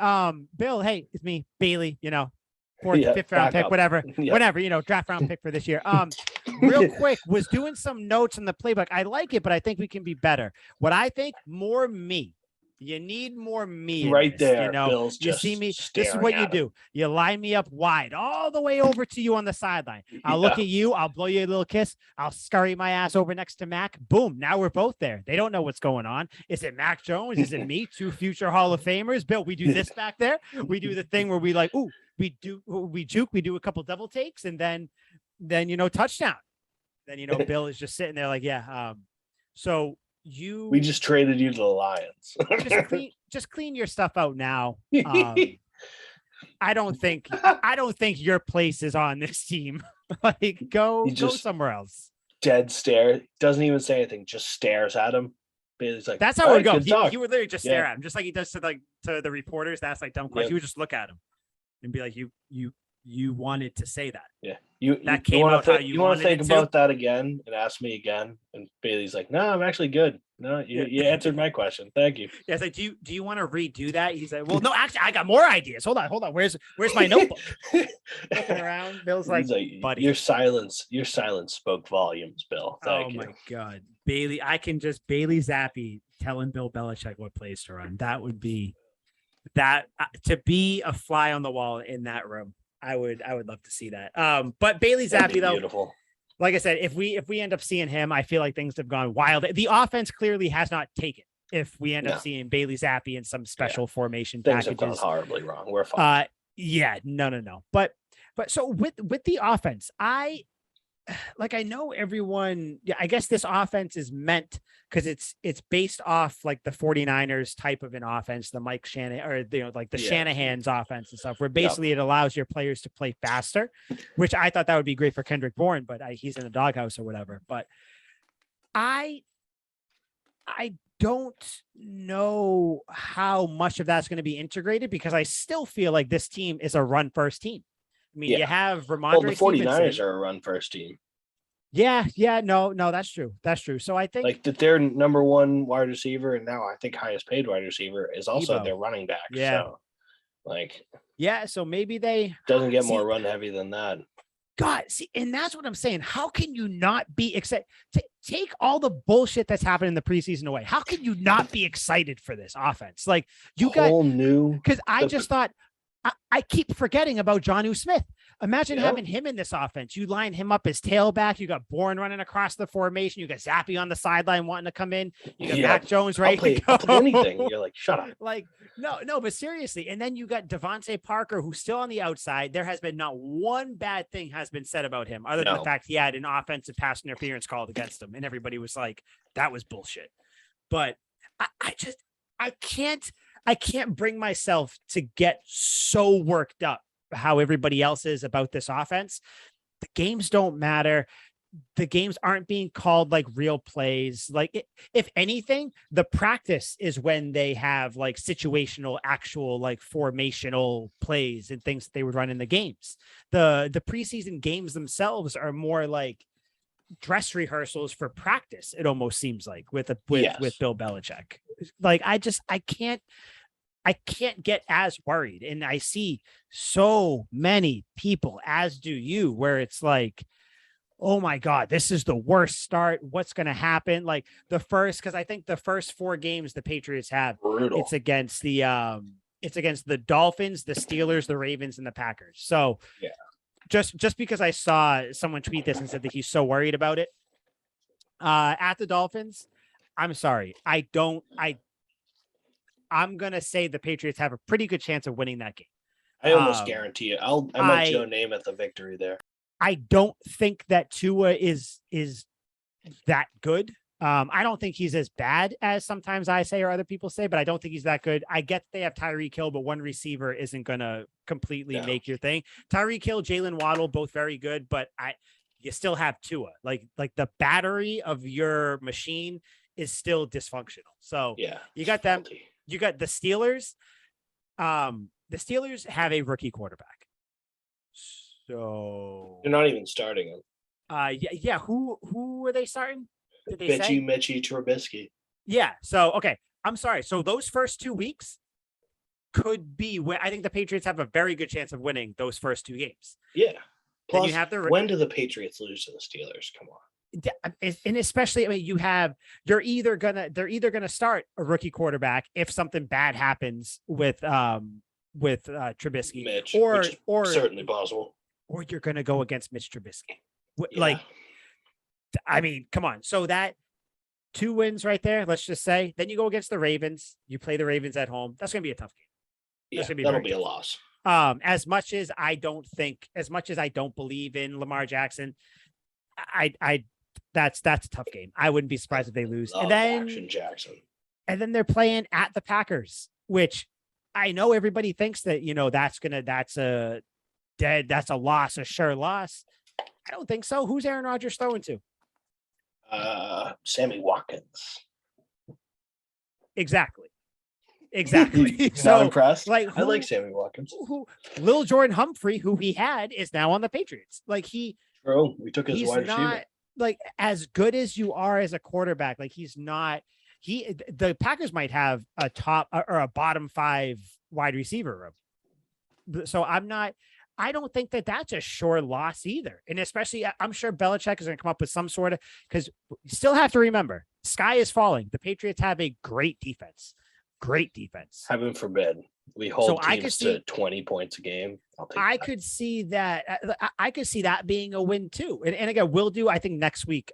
Bill, hey, it's me, Bailey, fourth, fifth round pick, whatever, draft round pick for this year. Real quick, was doing some notes in the playbook. I like it, but I think we can be better. What I think, more me. You need more me right there. Bill's you see me. This is what you do. You line me up wide, all the way over to you on the sideline. I'll look at you. I'll blow you a little kiss. I'll scurry my ass over next to Mac. Boom. Now we're both there. They don't know what's going on. Is it Mac Jones? Is it me? Two future Hall of Famers. Bill, we do this back there. We do the thing where we like, we juke. We do a couple double takes, and then touchdown. Then Bill is just sitting there like, yeah. So. We just traded you to the Lions. just clean your stuff out now. I don't think your place is on this team. Like go somewhere else. Dead stare. Doesn't even say anything. Just stares at him. Bailey's like, that's how it would go. He would literally just stare at him, just like he does to the reporters. That's like dumb questions. He would just look at him and be like, you wanted to say that. Yeah. You want to think about that again and ask me again? And Bailey's like, no, I'm actually good. No, you answered my question. Thank you. Yeah, it's like, do you want to redo that? He's like, well, no, actually, I got more ideas. Hold on. Where's my notebook? Looking around, Bill's like, buddy, your silence spoke volumes, Bill. Thank you. My God, Bailey, I can just Bailey Zappi telling Bill Belichick what plays to run. That would be to be a fly on the wall in that room. I would love to see that. But Bailey Zappi, though, beautiful. Like I said, if we end up seeing him, I feel like things have gone wild. The offense clearly has not taken. If we end up seeing Bailey Zappi in some special formation things packages, have gone horribly wrong. We're fine. No. But so with the offense, I know everyone. Yeah, I guess this offense is meant because it's based off like the 49ers type of an offense, the Mike Shanahan or the Shanahan's offense and stuff, where basically it allows your players to play faster, which I thought that would be great for Kendrick Bourne, but he's in a doghouse or whatever. But I don't know how much of that's going to be integrated because I still feel like this team is a run first team. I mean, you have Ramondre the 49ers are a run first team. Yeah, no, that's true. So I think like that their number one wide receiver and now I think highest paid wide receiver is also their running back. Yeah. So so maybe they doesn't get more run heavy than that. God, see, and that's what I'm saying. How can you not be excited? Take all the bullshit that's happened in the preseason away. How can you not be excited for this offense? Like you got new because I just thought I keep forgetting about Jonnu Smith. Imagine having him in this offense. You line him up as tailback. You got Bourne running across the formation. You got Zappy on the sideline wanting to come in. You got Mac Jones ready I'll play anything. You're like, shut up. Like, no, but seriously. And then you got Devontae Parker, who's still on the outside. There has been not one bad thing has been said about him, other than the fact he had an offensive pass interference called against him, and everybody was like, that was bullshit. But I can't bring myself to get so worked up how everybody else is about this offense. The games don't matter. The games aren't being called like real plays. Like, if anything, the practice is when they have like situational, actual, like formational plays and things that they would run in the games. The preseason games themselves are more like dress rehearsals for practice. It almost seems like with Bill Belichick. Like, I can't get as worried. And I see so many people, as do you, where it's like, oh my God, this is the worst start. What's going to happen? Like because I think the first 4 games the Patriots have, brutal. It's against the Dolphins, the Steelers, the Ravens, and the Packers. So just because I saw someone tweet this and said that he's so worried about it at the Dolphins, I'm sorry. I'm going to say the Patriots have a pretty good chance of winning that game. I almost guarantee it. I might Joe Namath the victory there. I don't think that Tua is that good. I don't think he's as bad as sometimes I say or other people say, but I don't think he's that good. I get they have Tyreek Hill, but one receiver isn't going to completely make your thing. Tyreek Hill, Jalen Waddle, both very good, but you still have Tua. Like the battery of your machine is still dysfunctional. So you got them. You got the Steelers. The Steelers have a rookie quarterback. So you're not even starting him. Who are they starting? Did they say? Mitchie Trubisky. Yeah. So okay. I'm sorry. So those first 2 weeks could be where I think the Patriots have a very good chance of winning those first 2 games. Yeah. Plus, you have when do the Patriots lose to the Steelers? Come on. And especially, I mean, they're either gonna start a rookie quarterback if something bad happens with Trubisky, Mitch, or certainly possible, or you're gonna go against Mitch Trubisky. Like, I mean, come on. So that 2 wins right there. Let's just say. Then you go against the Ravens. You play the Ravens at home. That's gonna be a tough game. That'll be a loss. As much as I don't believe in Lamar Jackson, that's a tough game. I wouldn't be surprised if they lose. And then they're playing at the Packers, which I know everybody thinks that, that's a loss, a sure loss. I don't think so. Who's Aaron Rodgers throwing to? Sammy Watkins. Exactly. So not impressed. Like, I like Sammy Watkins. Lil Jordan Humphrey, who he had, is now on the Patriots. Like we took his wide receiver. Like, as good as you are as a quarterback, like the Packers might have a top or a bottom 5 wide receiver room. So I don't think that that's a sure loss either. And especially, I'm sure Belichick is going to come up with some sort of, because you still have to remember, sky is falling. The Patriots have a great defense. Heaven forbid we hold teams to 20 points a game. I could see that. I could see that being a win too. And again, I think next week,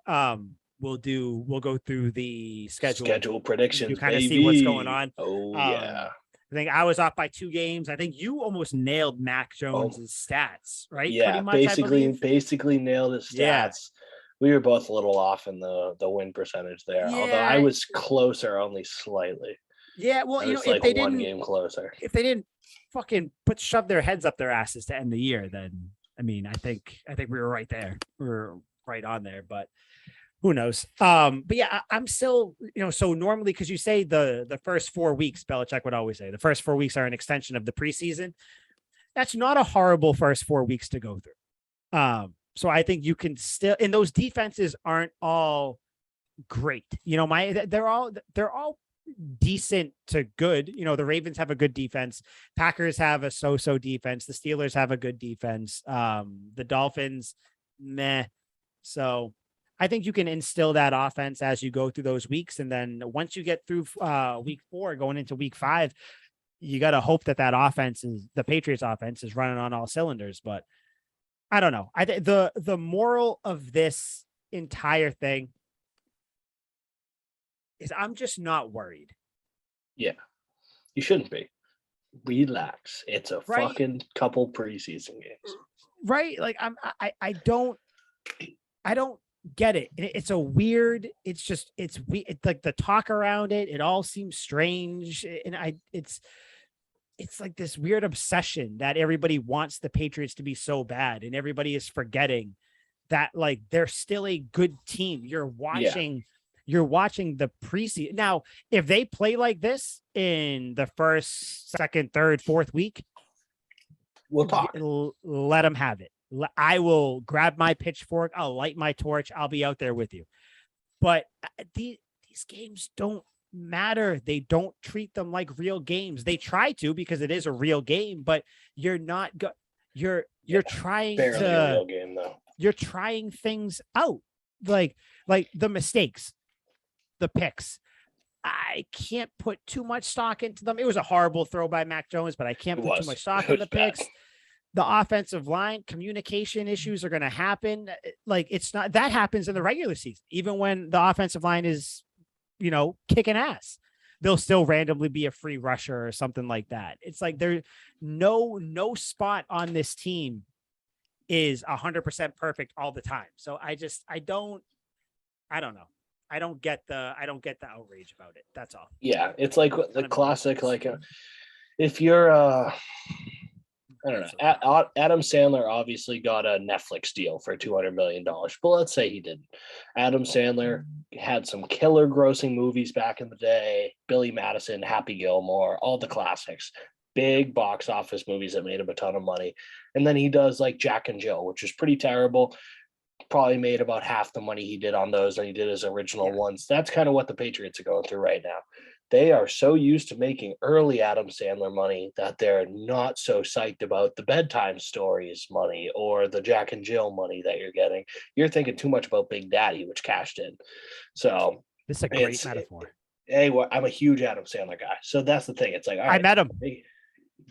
we'll go through the schedule predictions. You kind of see what's going on. Yeah. I think I was off by 2 games. I think you almost nailed Mac Jones's stats, right? Yeah, basically nailed his stats. Yeah. We were both a little off in the win percentage there, although I was closer only slightly. Yeah, well, if they didn't, 1 game closer. If they didn't fucking shove their heads up their asses to end the year, then I mean, I think we were right there. We were right on there, but who knows? But yeah, I'm still, so normally, because you say the first 4 weeks, Belichick would always say the first 4 weeks are an extension of the preseason. That's not a horrible first 4 weeks to go through. So I think you can still, and those defenses aren't all great. They're all decent to good. The Ravens have a good defense. Packers have a so-so defense. The Steelers have a good defense. The Dolphins, meh. So I think you can instill that offense as you go through those weeks. And then once you get through week 4, going into week 5, you got to hope that offense the Patriots offense is running on all cylinders. But I don't know. I think the moral of this entire thing is I'm just not worried. Yeah, you shouldn't be. Relax. It's a Right? fucking couple preseason games. Right? Like I don't get it. It's a weird, it's weird. It's like the talk around it, it all seems strange. And it's like this weird obsession that everybody wants the Patriots to be so bad, and everybody is forgetting that like they're still a good team. You're watching the preseason. Now, if they play like this in the first, second, third, fourth week, we'll talk. Let them have it. I will grab my pitchfork. I'll light my torch. I'll be out there with you. But these games don't matter. They don't treat them like real games. They try to, because it is a real game, but you're not you're trying barely to a real game though. You're trying things out, like the mistakes, the picks. I can't put too much stock into them. It was a horrible throw by Mac Jones, but I can't put too much stock in the picks. The offensive line communication issues are going to happen. Like, it's not, that happens in the regular season. Even when the offensive line is, kicking ass, they'll still randomly be a free rusher or something like that. It's like there's no spot on this team is 100% perfect all the time. So I don't know. I don't get the outrage about it. That's all. Yeah. It's like the classic, like if you're, I don't know. Adam Sandler obviously got a Netflix deal for $200 million, but let's say he didn't. Adam Sandler had some killer grossing movies back in the day. Billy Madison, Happy Gilmore, all the classics, big box office movies that made him a ton of money. And then he does like Jack and Jill, which is pretty terrible. Probably made about half the money he did on those than he did his original ones. That's kind of what the Patriots are going through right now. They are so used to making early Adam Sandler money that they're not so psyched about the bedtime stories money or the Jack and Jill money that you're getting. You're thinking too much about Big Daddy, which cashed in. So this is a great metaphor. I'm a huge Adam Sandler guy. So that's the thing. It's like, all right, I met him.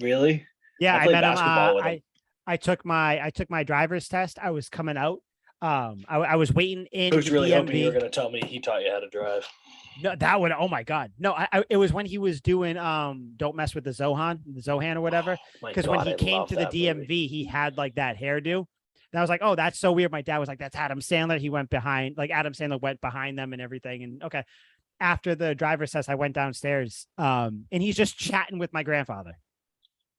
Really? Yeah, I met him. I took my driver's test. I was coming out. I was waiting in. I was really hoping you were going to tell me he taught you how to drive. No, that would. Oh my God, no! It was when he was doing "Don't Mess with the Zohan" or whatever. Because when he came to the DMV, movie. He had like that hairdo. And I was like, oh, that's so weird. My dad was like, that's Adam Sandler. He went behind, like Adam Sandler went behind them and everything. And okay, after the driver's test, I went downstairs, and he's just chatting with my grandfather.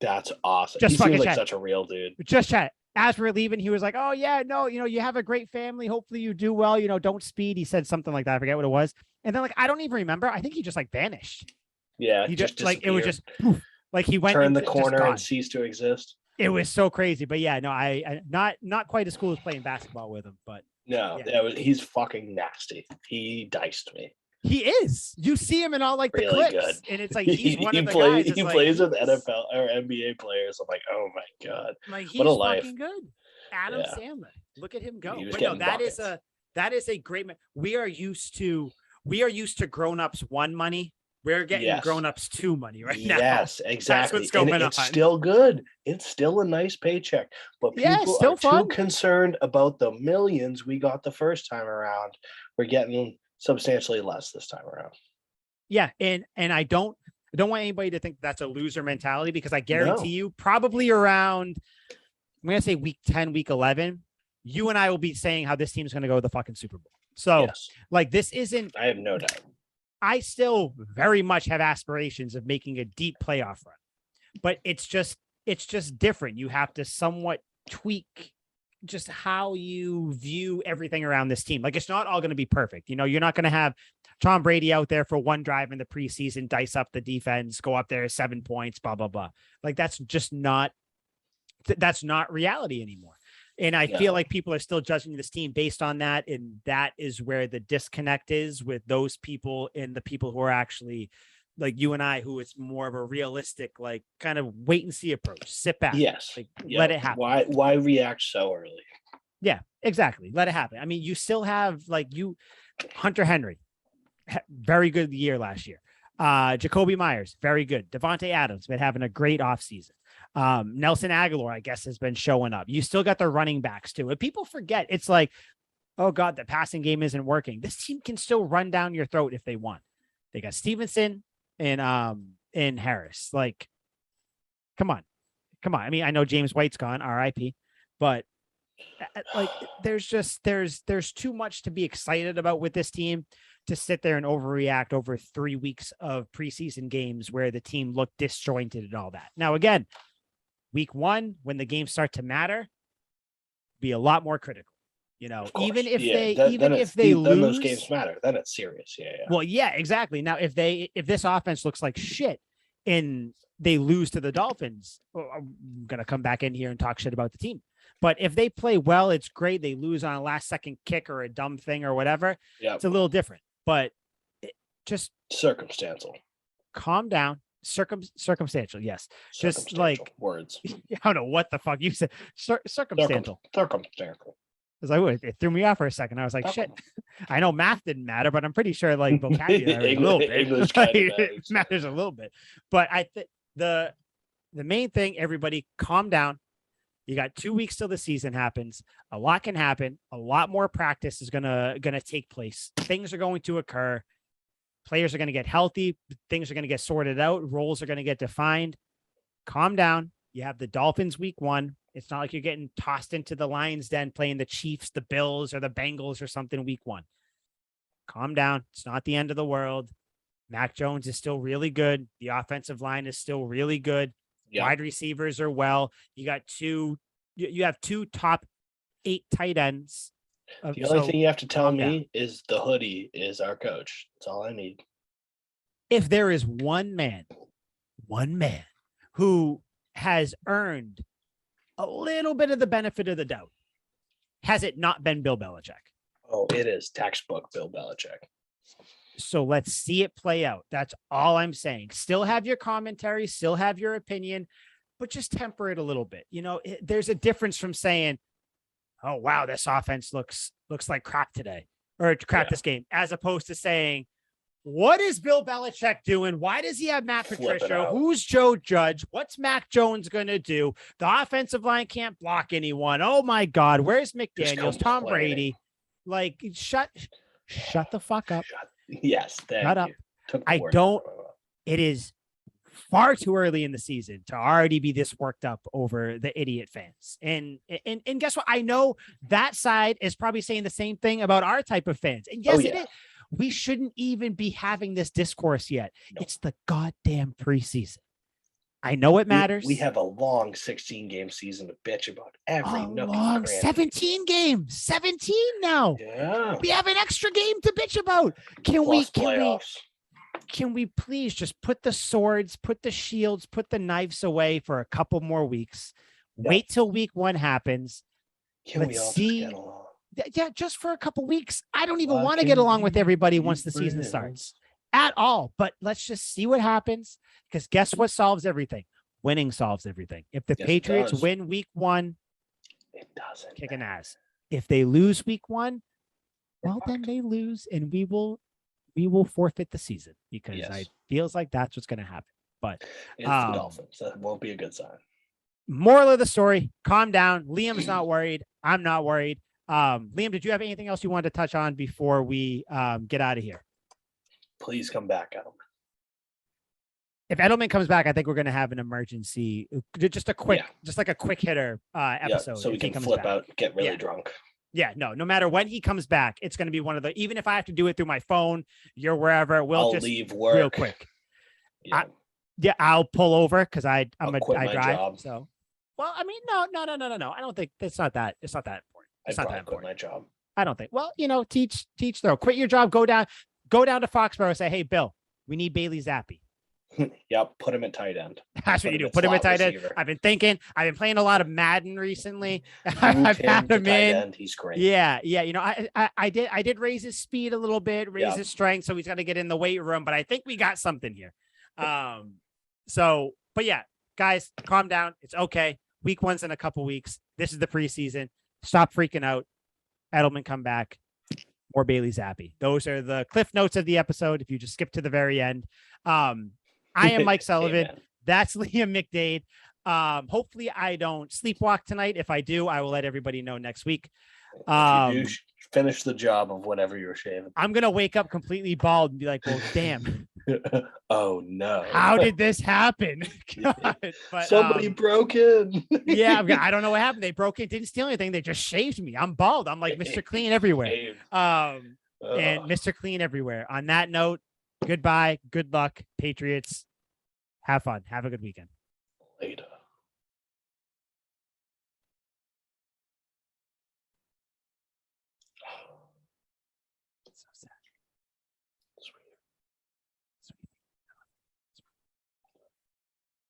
That's awesome. Just he seems like such a real dude. Just chat. As we're leaving, he was like, oh yeah, no, you have a great family. Hopefully you do well, don't speed. He said something like that. I forget what it was. And then like, I don't even remember. I think he just like vanished. Yeah. He just like, it was just poof, like he went turned the corner and ceased to exist. It was so crazy. But yeah, no, I not quite as cool as playing basketball with him, but no, yeah. He's fucking nasty. He diced me. He is. You see him in all like the clips, good. And it's like he's one of the guys. He plays with NFL or NBA players. I'm like, oh my God, like he's what a life. Fucking good. Adam Sandler. Look at him go. But no, that is a great man. We are used to grown-ups one money. We're getting grown-ups two money right now. Yes, exactly. That's what's going on. It's still good. It's still a nice paycheck. But people are too concerned about the millions we got the first time around. We're getting substantially less this time around. Yeah, and I don't want anybody to think that's a loser mentality, because I guarantee you probably around, I'm going to say week 10, week 11, you and I will be saying how this team is going to go to the fucking Super Bowl. So like, this isn't, I have no doubt. I still very much have aspirations of making a deep playoff run, but it's just different. You have to somewhat tweak just how you view everything around this team. Like, it's not all going to be perfect. You're not going to have Tom Brady out there for one drive in the preseason, dice up the defense, go up there 7 points, blah, blah, blah. Like, that's just not reality anymore. And I feel like people are still judging this team based on that. And that is where the disconnect is with those people and the people who are actually like you and I, who it's more of a realistic, like kind of wait and see approach. Sit back. Yes. Like, let it happen. Why react so early? Yeah, exactly. Let it happen. I mean, you still have Hunter Henry, very good year last year. Jacoby Myers, very good. Devontae Adams been having a great offseason. Nelson Aguilar, I guess, has been showing up. You still got the running backs too. And people forget, it's like, oh God, the passing game isn't working. This team can still run down your throat if they want. They got Stevenson and Harris. Like, come on. I mean, I know James White's gone, RIP, but like there's too much to be excited about with this team to sit there and overreact over 3 weeks of preseason games where the team looked disjointed and all that. Now, again, week 1, when the games start to matter, be a lot more critical. Even if they lose, then those games matter. Then it's serious. Yeah. Well, yeah, exactly. Now, if this offense looks like shit and they lose to the Dolphins, I'm gonna come back in here and talk shit about the team. But if they play well, it's great. They lose on a last second kick or a dumb thing or whatever. It's a little different. But just circumstantial. Calm down. Circumstantial, yes. Just like words. I don't know what the fuck you said. Circumstantial. Circumstantial. Because it threw me off for a second. I was like, shit. I know math didn't matter, but I'm pretty sure like vocabulary a little bit. English matters a little bit. But I think the main thing, everybody calm down. You got 2 weeks till the season happens. A lot can happen. A lot more practice is gonna take place. Things are going to occur. Players are going to get healthy. Things are going to get sorted out. Roles are going to get defined. Calm down. You have the Dolphins week 1. It's not like you're getting tossed into the Lions den playing the Chiefs, the Bills, or the Bengals or something week 1. Calm down. It's not the end of the world. Mac Jones is still really good. The offensive line is still really good. Yep. Wide receivers are well. You have 2 top 8 tight ends. The only thing you have to tell me is the hoodie is our coach. That's all I need. If there is one man who has earned a little bit of the benefit of the doubt, has it not been Bill Belichick? Oh, it is textbook Bill Belichick. So let's see it play out. That's all I'm saying. Still have your commentary, still have your opinion, but just temper it a little bit. There's a difference from saying, oh, wow, this offense looks like crap today or crap this game, as opposed to saying, what is Bill Belichick doing? Why does he have Matt Patricia? Who's Joe Judge? What's Mac Jones going to do? The offensive line can't block anyone. Oh my God. Where's McDaniels? Tom Brady? Like, shut the fuck up. Yes. Shut up. It is far too early in the season to already be this worked up over the idiot fans. And guess what? I know that side is probably saying the same thing about our type of fans. And yes, it is. We shouldn't even be having this discourse yet. No. It's the goddamn preseason. I know it matters. We have a long 16-game season to bitch about every nook and cranny. 17 games. 17 now. Yeah. We have an extra game to bitch about. Can we please just put the swords, put the shields, put the knives away for a couple more weeks? Yep. Wait till week 1 happens. Let's see. Just get along? Yeah, just for a couple weeks. I don't even want to get along with everybody once the season starts at all. But let's just see what happens. Because guess what solves everything? Winning solves everything. If the Patriots win week 1, it doesn't kick an ass. If they lose week 1, well, then they lose, and we will forfeit the season because it feels like that's what's going to happen. But it's the Dolphins. That won't be a good sign. Moral of the story: calm down. Liam's not worried. I'm not worried. Liam, did you have anything else you wanted to touch on before we get out of here? Please come back, Edelman. If Edelman comes back, I think we're going to have an emergency, just a quick hitter episode. So we can flip out, get really drunk. Yeah, no matter when he comes back, it's going to be one of the, even if I have to do it through my phone, you're wherever, I'll just leave work real quick. Yeah. I'll pull over because I drive. Job. So, well, I mean, no. I don't think it's not that important. It's not that important. Quit my job. I don't think. Well, teach though. Quit your job. Go down to Foxborough and say, hey, Bill, we need Bailey Zappi. Yep, put him at tight end. That's what you do. Put him at tight end. I've been playing a lot of Madden recently. I've had him in. End. He's great. Yeah. I did raise his speed a little bit, raise his strength, so he's got to get in the weight room. But I think we got something here. But yeah, guys, calm down. It's okay. Week 1's in a couple weeks. This is the preseason. Stop freaking out. Edelman come back. More Bailey Zappi. Those are the cliff notes of the episode. If you just skip to the very end. I am Mike Sullivan. That's Liam McDade. Hopefully I don't sleepwalk tonight. If I do, I will let everybody know next week. If you do, finish the job of whatever you're shaving. I'm going to wake up completely bald and be like, well, damn. Oh, no. How did this happen? God. But, somebody broke in. Yeah, I don't know what happened. They broke in, didn't steal anything. They just shaved me. I'm bald. I'm like Mr. Clean everywhere. And Mr. Clean everywhere. On that note, goodbye. Good luck, Patriots. Have fun. Have a good weekend.